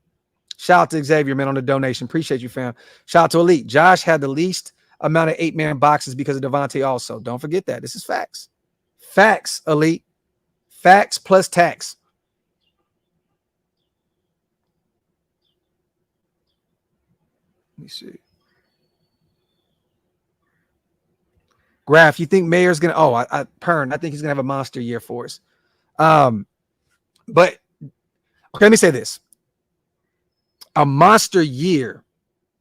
Shout out to Xavier, man, on the donation. Appreciate you, fam. Shout out to Elite. Josh had the least amount of 8-man boxes because of Devontae also. Don't forget that. This is facts. Facts, Elite. Facts plus tax. Let me see. Graphk, you think Mayer's going to – Pern, I think he's going to have a monster year for us. But okay, let me say this. A monster year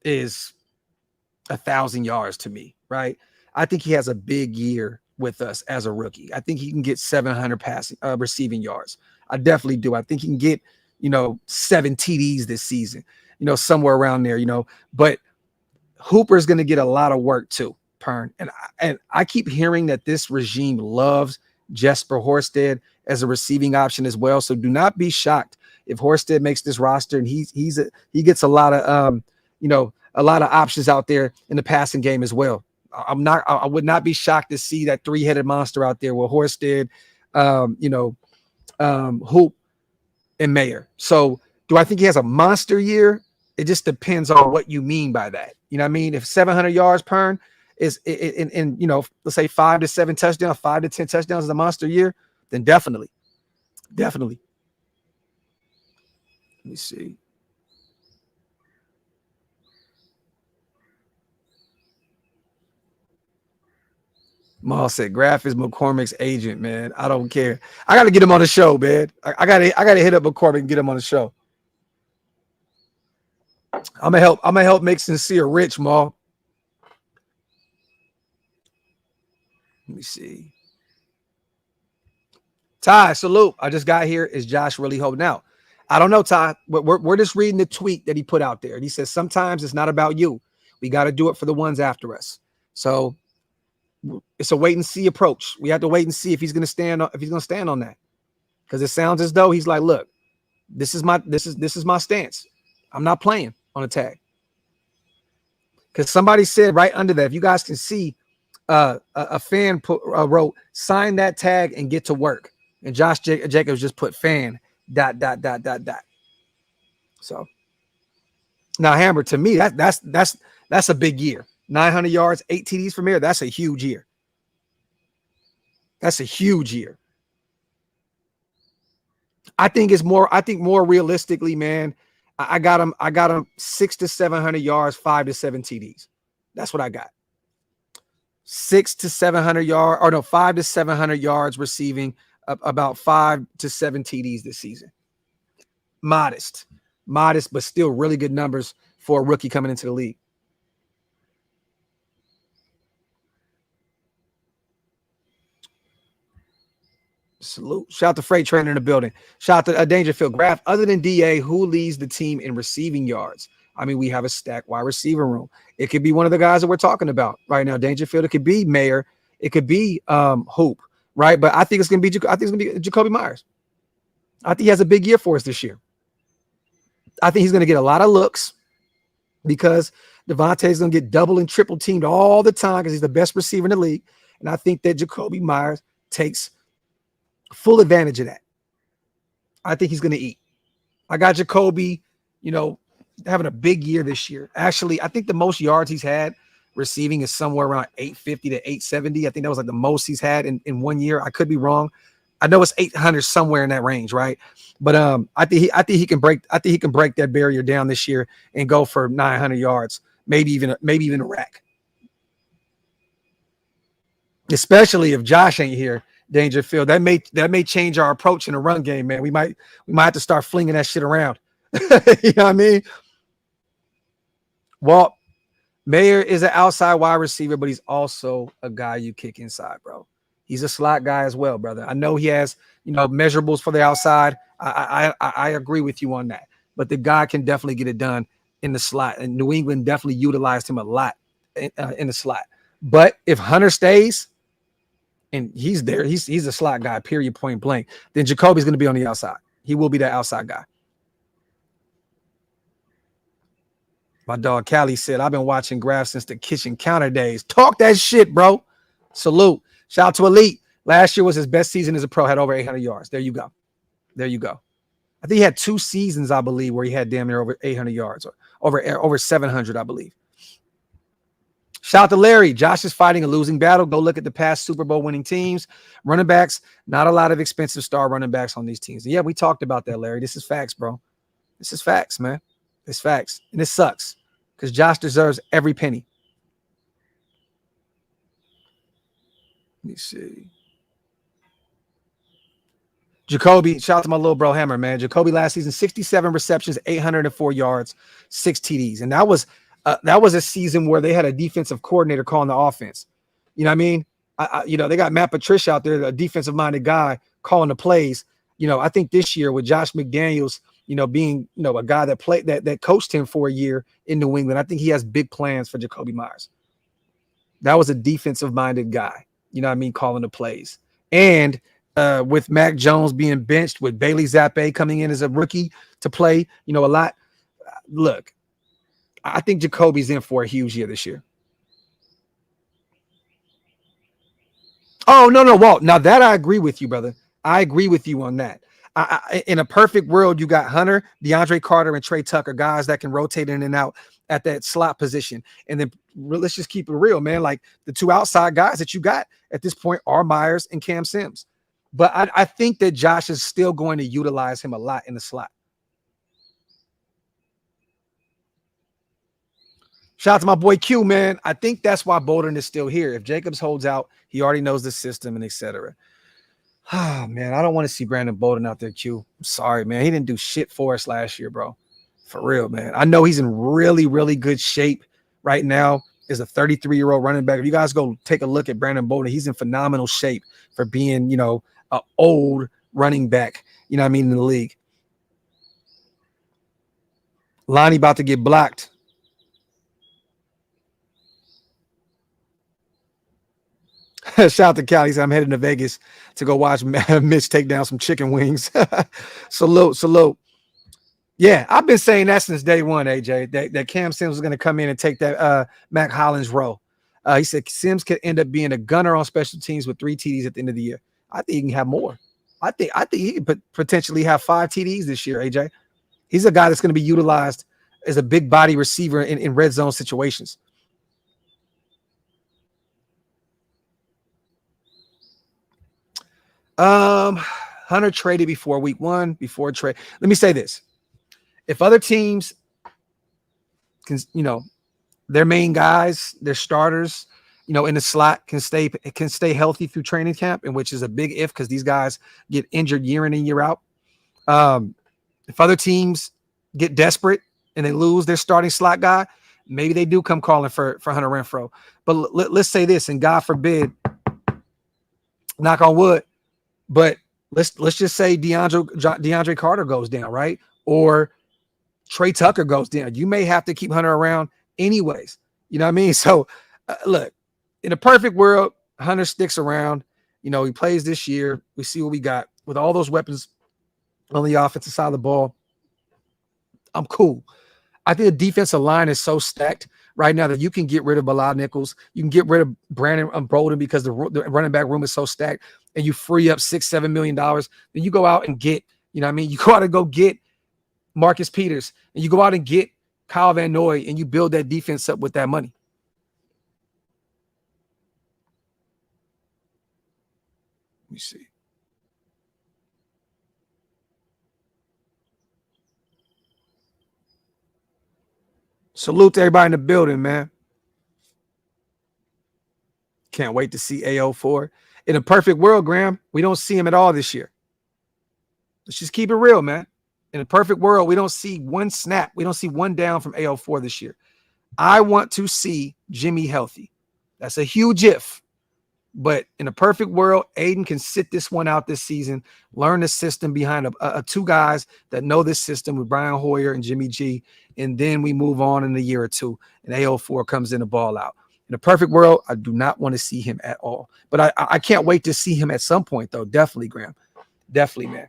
is 1,000 yards to me, right? I think he has a big year with us as a rookie. I think he can get 700 passing receiving yards. I definitely do. I think he can get, 7 TDs this season, somewhere around there, But Hooper's going to get a lot of work too, Pern. And I keep hearing that this regime loves Jesper Horsted as a receiving option as well. So do not be shocked if Horsted makes this roster and he gets a lot of a lot of options out there in the passing game as well. I would not be shocked to see that 3-headed monster out there with Horsted, Hoop, and Mayer. So do I think he has a monster year? It just depends on what you mean by that. You know what I mean? If 700 yards, Pern, is in let's say 5 to 7 touchdowns, 5 to 10 touchdowns is a monster year, then definitely. Let me see. Maul said, Graphk is McCormick's agent, man. I don't care. I got to get him on the show, man. I gotta hit up McCormick and get him on the show. I'm gonna help make Sincere rich, Maul. Let me see. Ty, salute. I just got here. Is Josh really holding out? I don't know, Ty. We're just reading the tweet that he put out there. And he says, sometimes it's not about you. We got to do it for the ones after us. So it's a wait and see approach. We have to wait and see if he's going to stand on that. Because it sounds as though he's like, look, this is my stance. I'm not playing on a tag. Because somebody said right under that, if you guys can see, a fan wrote, sign that tag and get to work. And Josh Jacobs just put fan ... So now, Hammer, to me, that's a big year. 900 yards, 8 TDs from here. That's a huge year. That's a huge year. I think more realistically, man, I got him 600 to 700 yards, 5 to 7 TDs. That's what I got. 600 to 700 yards, or no, 500 to 700 yards receiving, about 5 to 7 TDs this season. Modest, but still really good numbers for a rookie coming into the league. Salute. Shout out to Freight Trainer in the building. Shout out to Dangerfield. Graphk, other than DA, who leads the team in receiving yards? I mean, we have a stacked wide receiver room. It could be one of the guys that we're talking about right now, Dangerfield. It could be Mayer. It could be Hoop, right? But I think it's going to be Jacoby Myers. I think he has a big year for us this year. I think he's going to get a lot of looks because Devontae is going to get double and triple teamed all the time because he's the best receiver in the league. And I think that Jacoby Myers takes full advantage of that. I think he's going to eat. I got Jacoby, having a big year this year. Actually, I think the most yards he's had receiving is somewhere around 850 to 870. I think that was like the most he's had in 1 year. I could be wrong, I know it's 800 somewhere in that range, right? But I think he can break that barrier down this year and go for 900 yards, maybe even a rack. Especially if Josh ain't here, Dangerfield. That may change our approach in the run game, man. We might have to start flinging that shit around. You know what I mean? Walt Mayer is an outside wide receiver, but he's also a guy you kick inside, bro. He's a slot guy as well, brother. I know he has, measurables for the outside. I agree with you on that. But the guy can definitely get it done in the slot. And New England definitely utilized him a lot in the slot. But if Hunter stays and he's there, he's a slot guy, period, point blank, then Jacoby's going to be on the outside. He will be that outside guy. My dog Callie said, I've been watching Graphk since the kitchen counter days. Talk that shit, bro. Salute. Shout out to Elite. Last year was his best season as a pro, had over 800 yards. There you go. I think he had 2 seasons, I believe, where he had damn near over 800 yards, or over 700, I believe. Shout out to Larry. Josh is fighting a losing battle. Go look at the past Super Bowl winning teams. Running backs, not a lot of expensive star running backs on these teams. And yeah, we talked about that, Larry. This is facts, bro. This is facts, man. It's facts. And it sucks because Josh deserves every penny. Let me see. Jacoby, shout out to my little bro Hammer, man. Jacoby last season, 67 receptions, 804 yards, 6 TDs. And that was a season where they had a defensive coordinator calling the offense. You know what I mean? They got Matt Patricia out there, a defensive-minded guy calling the plays. I think this year with Josh McDaniels, being, a guy that played that coached him for a year in New England, I think he has big plans for Jacoby Myers. That was a defensive-minded guy, calling the plays. And with Mac Jones being benched, with Bailey Zappa coming in as a rookie to play, a lot. Look, I think Jacoby's in for a huge year this year. Oh, no, Walt. Now that I agree with you, brother. I agree with you on that. In a perfect world, you got Hunter, DeAndre Carter, and Trey Tucker, guys that can rotate in and out at that slot position. And then let's just keep it real, man. Like the 2 outside guys that you got at this point are Myers and Cam Sims. But I think that Josh is still going to utilize him a lot in the slot. Shout out to my boy Q, man. I think that's why Bolden is still here. If Jacobs holds out, he already knows the system and etc. Oh, man, I don't want to see Brandon Bolden out there, Q. I'm sorry, man. He didn't do shit for us last year, bro. For real, man. I know he's in really, really good shape right now as a 33-year-old running back. If you guys go take a look at Brandon Bolden, he's in phenomenal shape for being, an old running back, in the league. Lonnie about to get blocked. Shout out to Cali. I'm heading to Vegas to go watch Mitch take down some chicken wings. Salute. Yeah, I've been saying that since day one, AJ, that Cam Sims was going to come in and take that Mac Hollins role. He said Sims could end up being a gunner on special teams with 3 TDs at the end of the year. I think he can have more. I think he could potentially have 5 TDs this year, AJ. He's a guy that's going to be utilized as a big body receiver in red zone situations. Hunter traded before week 1, before trade. Let me say this. If other teams can, their main guys, their starters, in the slot can stay healthy through training camp, and which is a big if because these guys get injured year in and year out. If other teams get desperate and they lose their starting slot guy, maybe they do come calling for Hunter Renfrow. But let's say this, and God forbid, knock on wood, but let's just say DeAndre Carter goes down, right? Or Trey Tucker goes down. You may have to keep Hunter around anyways. You know what I mean? So, look, in a perfect world, Hunter sticks around. He plays this year. We see what we got. With all those weapons on the offensive side of the ball, I'm cool. I think the defensive line is so stacked right now that you can get rid of Bilal Nichols. You can get rid of Brandon Bolden because the running back room is so stacked, and you free up $6-7 million. Then you go out and get, you go out and go get Marcus Peters, and you go out and get Kyle Van Noy, and you build that defense up with that money. Let me see. Salute to everybody in the building, man. Can't wait to see AO4. In a perfect world, Graham, we don't see him at all this year. Let's just keep it real, man. In a perfect world, we don't see one snap. We don't see one down from AO4 this year. I want to see Jimmy healthy. That's a huge if. But in a perfect world, Aiden can sit this one out this season, learn the system behind two guys that know this system with Brian Hoyer and Jimmy G, and then we move on in a year or two, and AO4 comes in the ball out. In a perfect world, I do not want to see him at all. But I can't wait to see him at some point, though. Definitely, Graham. Definitely, man.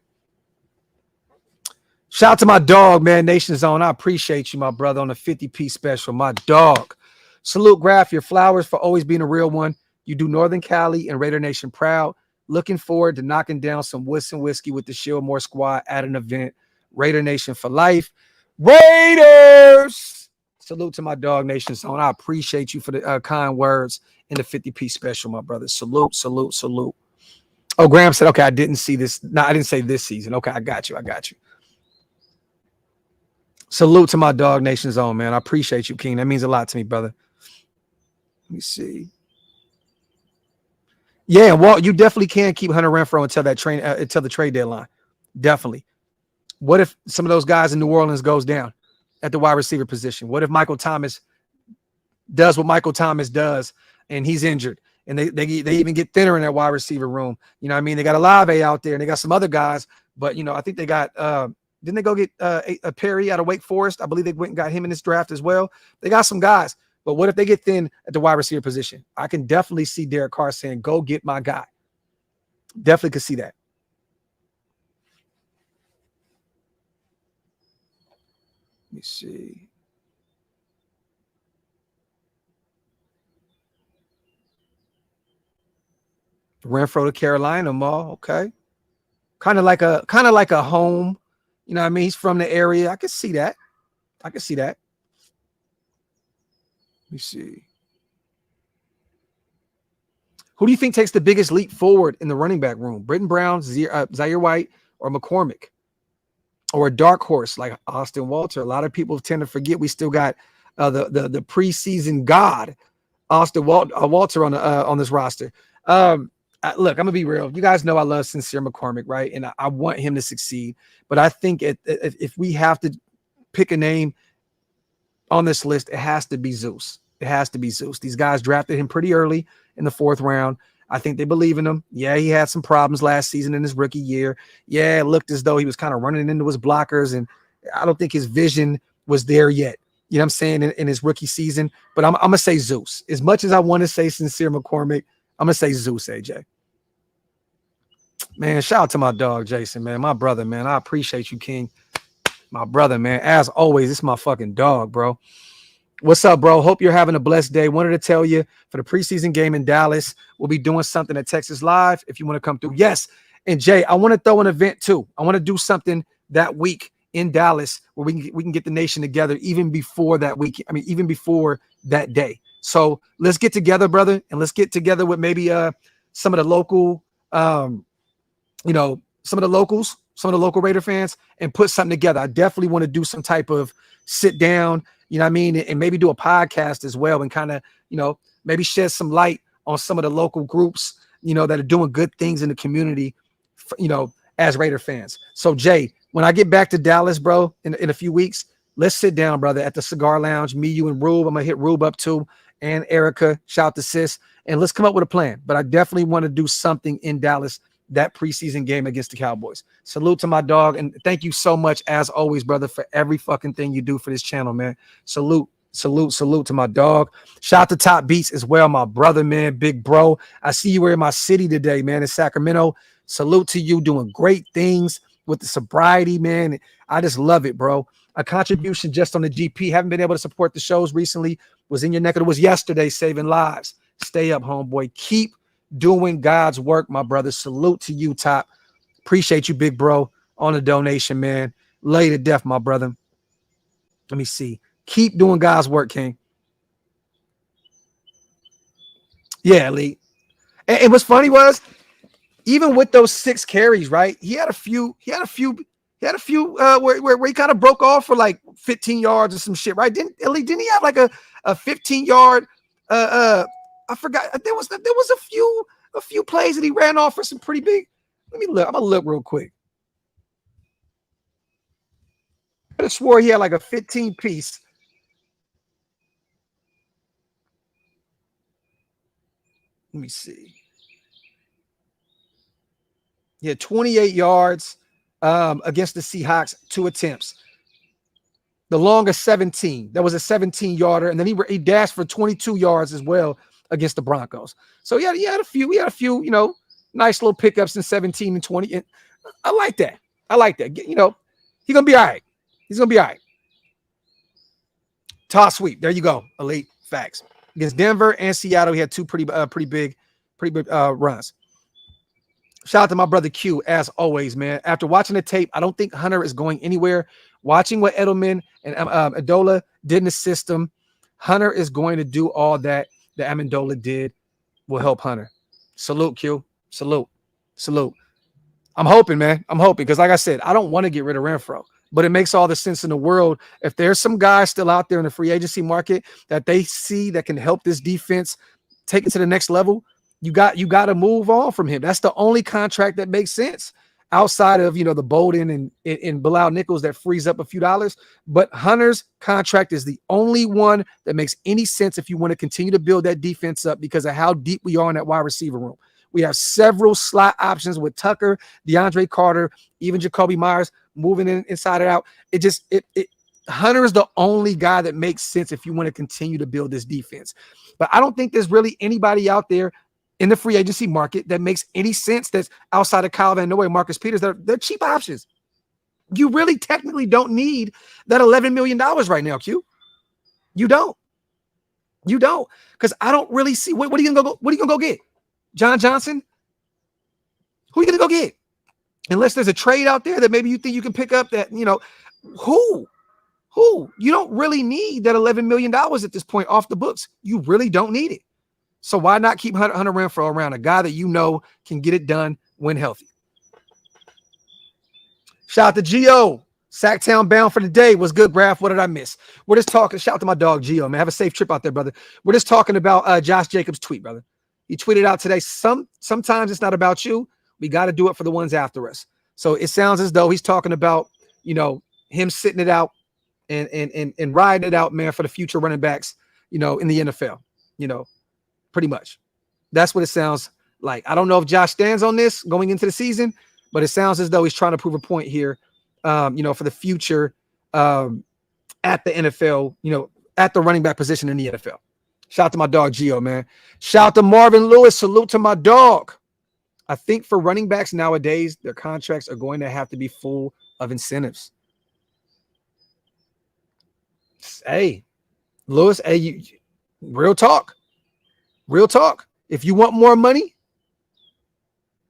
Shout out to my dog, man, Nation Zone. I appreciate you, my brother, on the 50p special. My dog. Salute, Graphk, your flowers for always being a real one. You do Northern Cali and Raider Nation proud. Looking forward to knocking down some whiskey with the Shieldmore squad at an event. Raider Nation for life. Raiders! Salute to my dog, Nation Zone. I appreciate you for the kind words in the 50p special, my brother. Salute, salute, salute. Oh, Graham said, okay, I didn't see this. No, I didn't say this season. Okay, I got you. Salute to my dog, Nation Zone, man. I appreciate you, King. That means a lot to me, brother. Let me see. Yeah, Walt, you definitely can keep Hunter Renfrow until the trade deadline. Definitely. What if some of those guys in New Orleans goes down at the wide receiver position? What if Michael Thomas does what Michael Thomas does and he's injured? And they even get thinner in that wide receiver room. You know what I mean? They got Olave out there and they got some other guys, but I think they got didn't they go get a Perry out of Wake Forest? I believe they went and got him in this draft as well. They got some guys. But what if they get thin at the wide receiver position? I can definitely see Derek Carr saying, go get my guy. Definitely could see that. Let me see. Renfrow to Carolina, Mall. Okay. Kind of like a home. You know what I mean? He's from the area. I can see that. Let me see. Who do you think takes the biggest leap forward in the running back room? Britton Brown, Zaire White, or McCormick? Or a dark horse like Austin Walter? A lot of people tend to forget we still got the preseason god, Austin Walter on this roster. Look, I'm going to be real. You guys know I love Sincere McCormick, right? And I want him to succeed. But I think if we have to pick a name on this list, it has to be Zeus. It has to be Zeus. These guys drafted him pretty early in the 4th round. I think they believe in him. Yeah, he had some problems last season in his rookie year. Yeah, it looked as though he was kind of running into his blockers, and I don't think his vision was there yet. You know what I'm saying, in his rookie season. But I'm going to say Zeus. As much as I want to say Sincere McCormick, I'm going to say Zeus, AJ. Man, shout out to my dog, Jason, man. My brother, man. I appreciate you, King. My brother, man. As always, it's my fucking dog, bro. What's up, bro? Hope you're having a blessed day. Wanted to tell you for the preseason game in Dallas, we'll be doing something at Texas Live if you want to come through. Yes. And Jay, I want to throw an event too. I want to do something that week in Dallas where we can get the nation together even before that week. I mean, even before that day. So let's get together, brother, and let's get together with maybe some of the local, some of the local Raider fans and put something together. I definitely want to do some type of sit down, you know what I mean? And maybe do a podcast as well and kind of, maybe shed some light on some of the local groups, that are doing good things in the community, as Raider fans. So Jay, when I get back to Dallas, bro, in a few weeks, let's sit down, brother, at the Cigar Lounge, me, you, and Rube. I'm going to hit Rube up too. And Erica, shout out to sis. And let's come up with a plan. But I definitely want to do something in Dallas that preseason game against the Cowboys. Salute to my dog. And thank you so much, as always, brother, for every fucking thing you do for this channel, man. Salute to my dog. Shout out to Top Beats as well, my brother, man, big bro. I see you were in my city today, man, in Sacramento. Salute to you, doing great things with the sobriety, man. I just love it, bro. A contribution just on the GP. Haven't been able to support the shows recently. Was in your neck of the woods yesterday, saving lives. Stay up, homeboy. Keep doing God's work, my brother. Salute to you, Top. Appreciate you, big bro, on the donation, man. Lay to death, my brother. Let me see. Keep doing God's work, King. Yeah, Lee. And what's funny was, even with those 6 carries, right? He had a few He had a few where he kind of broke off for like 15 yards or some shit, right? Didn't he have like a 15-yard I forgot. There was a few plays that he ran off for some pretty big. Let me look. I'm gonna look real quick. I could have swore he had like a 15 piece. Let me see. He had 28 yards against the Seahawks, 2 attempts. The longest 17. That was a 17-yarder, and then he dashed for 22 yards as well against the Broncos. So yeah, he had a few, you know, nice little pickups in 17 and 20. And I like that. You know, he's gonna be all right. He's gonna be all right. Toss sweep. There you go. Elite facts. Against Denver and Seattle, he had 2 pretty big runs. Shout out to my brother Q, as always, man. After watching the tape, I don't think Hunter is going anywhere. Watching what Edelman and Amendola did in the system, Hunter is going to do all that Amendola did will help Hunter. Salute, Q. Salute. I'm hoping, man. Because like I said, I don't want to get rid of Renfrow, but it makes all the sense in the world. If there's some guys still out there in the free agency market that they see that can help this defense take it to the next level, you got to move on from him. That's the only contract that makes sense outside of, you know, the Bolden and Bilal Nichols that frees up a few dollars. But Hunter's contract is the only one that makes any sense if you want to continue to build that defense up because of how deep we are in that wide receiver room. We have several slot options with Tucker, DeAndre Carter, even Jacoby Myers moving inside and out. Hunter is the only guy that makes sense if you want to continue to build this defense. But I don't think there's really anybody out there in the free agency market that makes any sense that's outside of Kyle Van Noy and Marcus Peters. They're cheap options. You really technically don't need that $11 million right now, Q. You don't. Because I don't really see what are you gonna go get? John Johnson? Who are you gonna go get? Unless there's a trade out there that maybe you think you can pick up that, you know, who? You don't really need that $11 million at this point off the books. You really don't need it. So why not keep Hunter Renfrow around, a guy that you know can get it done when healthy? Shout out to Gio. Sacktown bound for the day. What's good, Graphk? What did I miss? We're just talking. Shout out to my dog, Gio, man. Have a safe trip out there, brother. We're just talking about Josh Jacobs' tweet, brother. He tweeted out today, sometimes it's not about you. We got to do it for the ones after us. So it sounds as though he's talking about, you know, him sitting it out and riding it out, man, for the future running backs, you know, in the NFL, you know. Pretty much. That's what it sounds like. I don't know if Josh stands on this going into the season, but it sounds as though he's trying to prove a point here, you know, for the future at the NFL, you know, at the running back position in the NFL. Shout out to my dog, Gio, man. Shout out to Marvin Lewis. Salute to my dog. I think for running backs nowadays, their contracts are going to have to be full of incentives. Hey, Lewis, hey, real talk. If you want more money,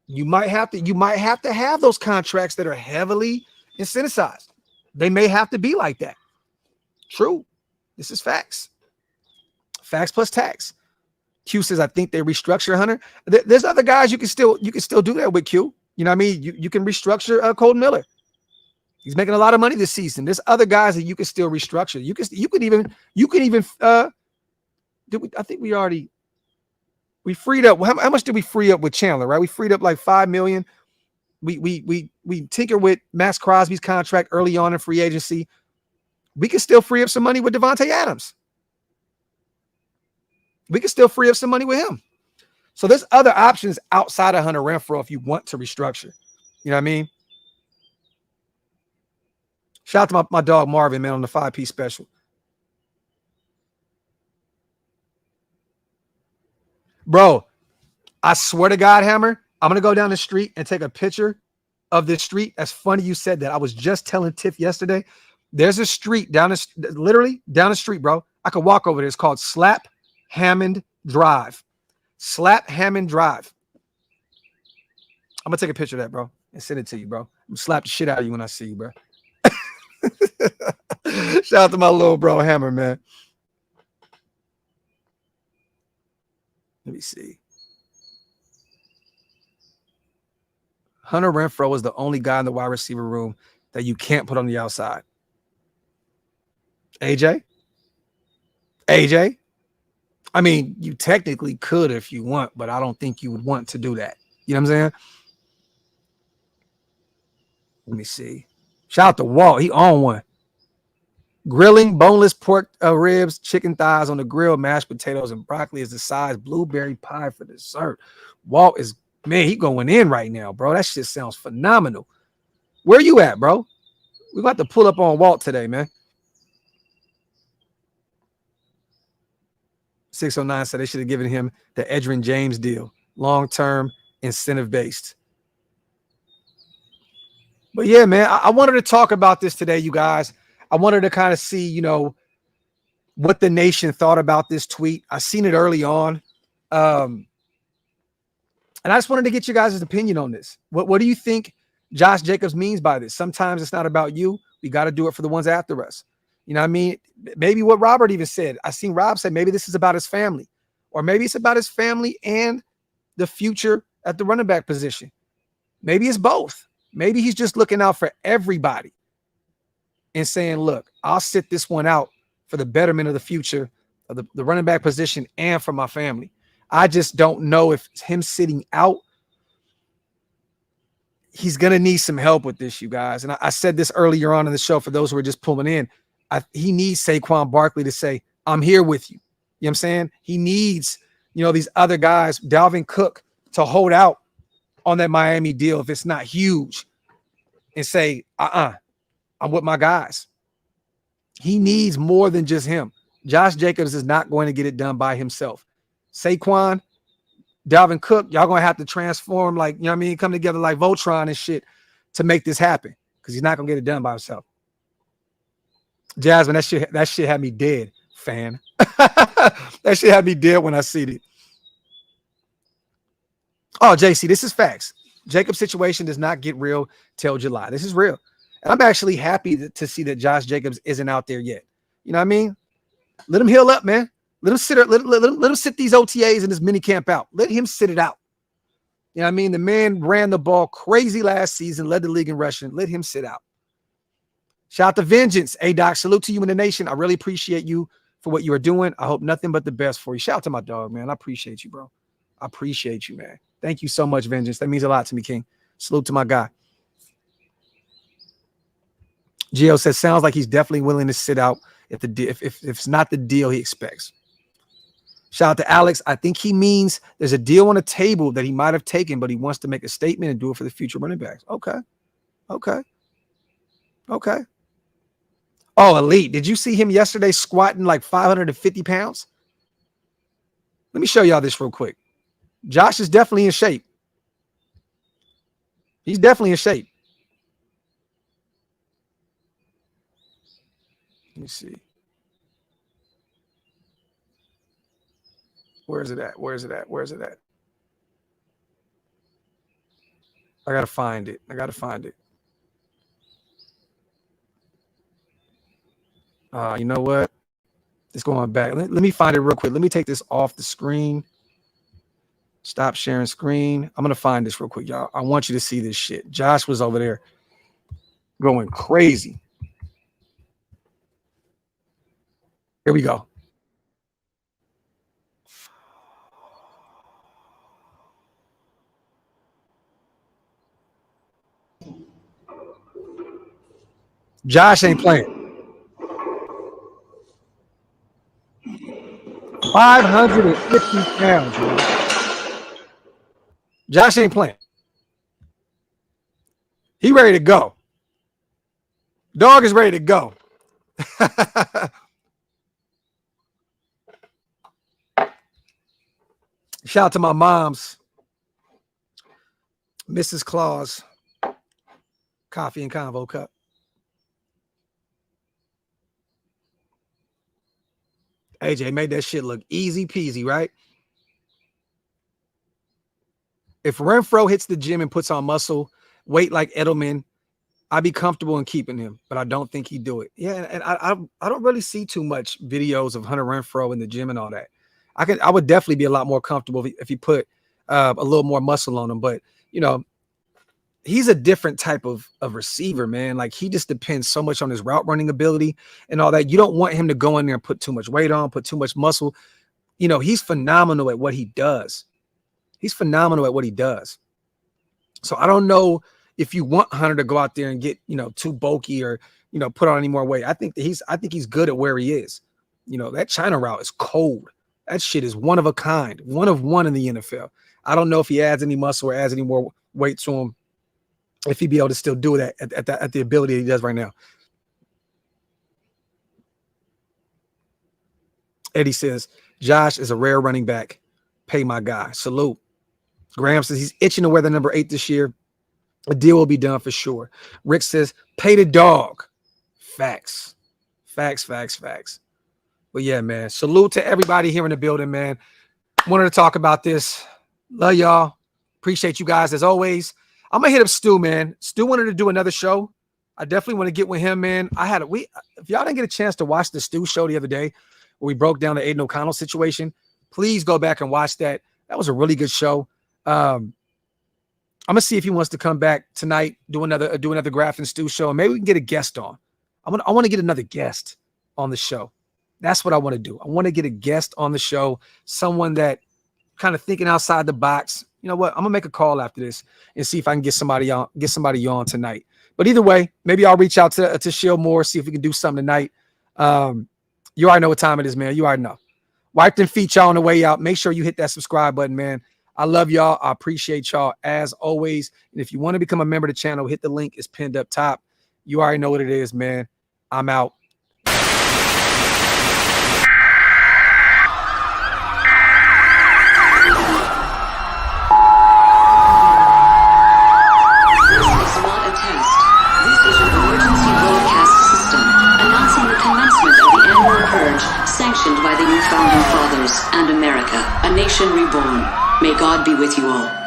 you might have to have those contracts that are heavily incentivized. They may have to be like that. True. This is facts. Facts plus tax. Q says, I think they restructure Hunter. There's other guys you can still do that with, Q. You know what I mean? You can restructure Colton Miller. He's making a lot of money this season. There's other guys that you can still restructure. You can even I think we freed up. How much did we free up with Chandler, right? We freed up like $5 million. We tinker with Max Crosby's contract early on in free agency. We can still free up some money with Devontae Adams. We can still free up some money with him. So there's other options outside of Hunter Renfrow if you want to restructure. You know what I mean? Shout out to my dog Marvin, man, on the 5-piece special. Bro, I swear to God, Hammer, I'm going to go down the street and take a picture of this street. That's funny you said that. I was just telling Tiff yesterday. There's a street literally down the street, bro. I could walk over there. It's called Slap Hammond Drive. Slap Hammond Drive. I'm going to take a picture of that, bro, and send it to you, bro. I'm going to slap the shit out of you when I see you, bro. Shout out to my little bro, Hammer, man. Let me see. Hunter Renfrow was the only guy in the wide receiver room that you can't put on the outside? AJ? AJ? I mean, you technically could if you want, but I don't think you would want to do that. You know what I'm saying? Let me see. Shout out to Walt. He on one. Grilling boneless pork ribs, chicken thighs on the grill, mashed potatoes, and broccoli is the size. Blueberry pie for dessert. Walt is, man, he going in right now, bro. That shit sounds phenomenal. Where you at, bro? We about to pull up on Walt today, man. 609 said they should have given him the Edgerrin James deal. Long-term, incentive-based. But yeah, man, I wanted to talk about this today, you guys. I wanted to kind of see, you know, what the nation thought about this tweet. I seen it early on. And I just wanted to get you guys' opinion on this. What do you think Josh Jacobs means by this? Sometimes it's not about you. We got to do it for the ones after us. You know what I mean? Maybe what Robert even said. I seen Rob say maybe this is about his family. Or maybe it's about his family and the future at the running back position. Maybe it's both. Maybe he's just looking out for everybody and saying, look, I'll sit this one out for the betterment of the future of the running back position and for my family. I just don't know if him sitting out, he's going to need some help with this, you guys. And I said this earlier on in the show for those who are just pulling in. He needs Saquon Barkley to say, I'm here with you. You know what I'm saying? He needs, you know, these other guys, Dalvin Cook, to hold out on that Miami deal if it's not huge and say, I'm with my guys. He needs more than just him. Josh Jacobs is not going to get it done by himself. Saquon, Dalvin Cook, y'all going to have to transform, like, you know what I mean, come together like Voltron and shit to make this happen because he's not going to get it done by himself. Jasmine, that shit had me dead, fan. That shit had me dead when I seen it. Oh, JC, this is facts. Jacob's situation does not get real till July. This is real. And I'm actually happy to see that Josh Jacobs isn't out there yet. You know what I mean? Let him heal up, man. Let him sit. Let him sit these OTAs and this mini camp out. Let him sit it out. You know what I mean? The man ran the ball crazy last season, led the league in rushing. Let him sit out. Shout out to Vengeance. Hey, Doc, salute to you in the nation. I really appreciate you for what you are doing. I hope nothing but the best for you. Shout out to my dog, man. I appreciate you, bro. I appreciate you, man. Thank you so much, Vengeance. That means a lot to me, King. Salute to my guy. Gio says, sounds like he's definitely willing to sit out if it's not the deal he expects. Shout out to Alex. I think he means there's a deal on the table that he might have taken, but he wants to make a statement and do it for the future running backs. Okay. Oh, Elite. Did you see him yesterday squatting like 550 pounds? Let me show y'all this real quick. Josh is definitely in shape. He's definitely in shape. Let me see. Where is it at? I got to find it. You know what? It's going back. Let me find it real quick. Let me take this off the screen. Stop sharing screen. I'm going to find this real quick, y'all. I want you to see this shit. Josh was over there going crazy. Here we go. Josh ain't playing. 550 pounds, man. Josh ain't playing. He ready to go. Dog is ready to go. Shout out to my mom's Mrs. Claus coffee and convo cup. AJ made that shit look easy peasy, right? If Renfro hits the gym and puts on muscle, weight like Edelman, I'd be comfortable in keeping him, but I don't think he'd do it. Yeah, and I don't really see too much videos of Hunter Renfro in the gym and all that. I would definitely be a lot more comfortable if he put a little more muscle on him. But, you know, he's a different type of receiver, man. Like, he just depends so much on his route running ability and all that. You don't want him to go in there and put too much weight on, put too much muscle. You know, he's phenomenal at what he does. He's phenomenal at what he does. So I don't know if you want Hunter to go out there and get, you know, too bulky or, you know, put on any more weight. I think he's good at where he is. You know, that China route is cold. That shit is one of a kind, one of one in the NFL. I don't know if he adds any muscle or adds any more weight to him, if he'd be able to still do it at the ability he does right now. Eddie says, Josh is a rare running back. Pay my guy. Salute. Graham says he's itching to wear the number 8 this year. A deal will be done for sure. Rick says, pay the dog. Facts. But yeah, man, salute to everybody here in the building, man. Wanted to talk about this. Love y'all. Appreciate you guys as always. I'm gonna hit up Stu, man. Stu wanted to do another show. I definitely want to get with him, man. If y'all didn't get a chance to watch the Stu show the other day where we broke down the Aiden O'Connell situation, please go back and watch that. That was a really good show. I'm gonna see if he wants to come back tonight, do another Graphk and Stu show, and maybe we can get a guest on. I want to get another guest on the show. That's what I want to do. I want to get a guest on the show, someone that kind of thinking outside the box. You know what? I'm gonna make a call after this and see if I can get somebody on tonight. But either way, maybe I'll reach out to Shield Moore, see if we can do something tonight. You already know what time it is, man. You already know. Wipe them feet, y'all, on the way out. Make sure you hit that subscribe button, man. I love y'all. I appreciate y'all as always. And if you want to become a member of the channel, hit the link. It's pinned up top. You already know what it is, man. I'm out. Sanctioned by the new founding fathers and America, a nation reborn. May God be with you all.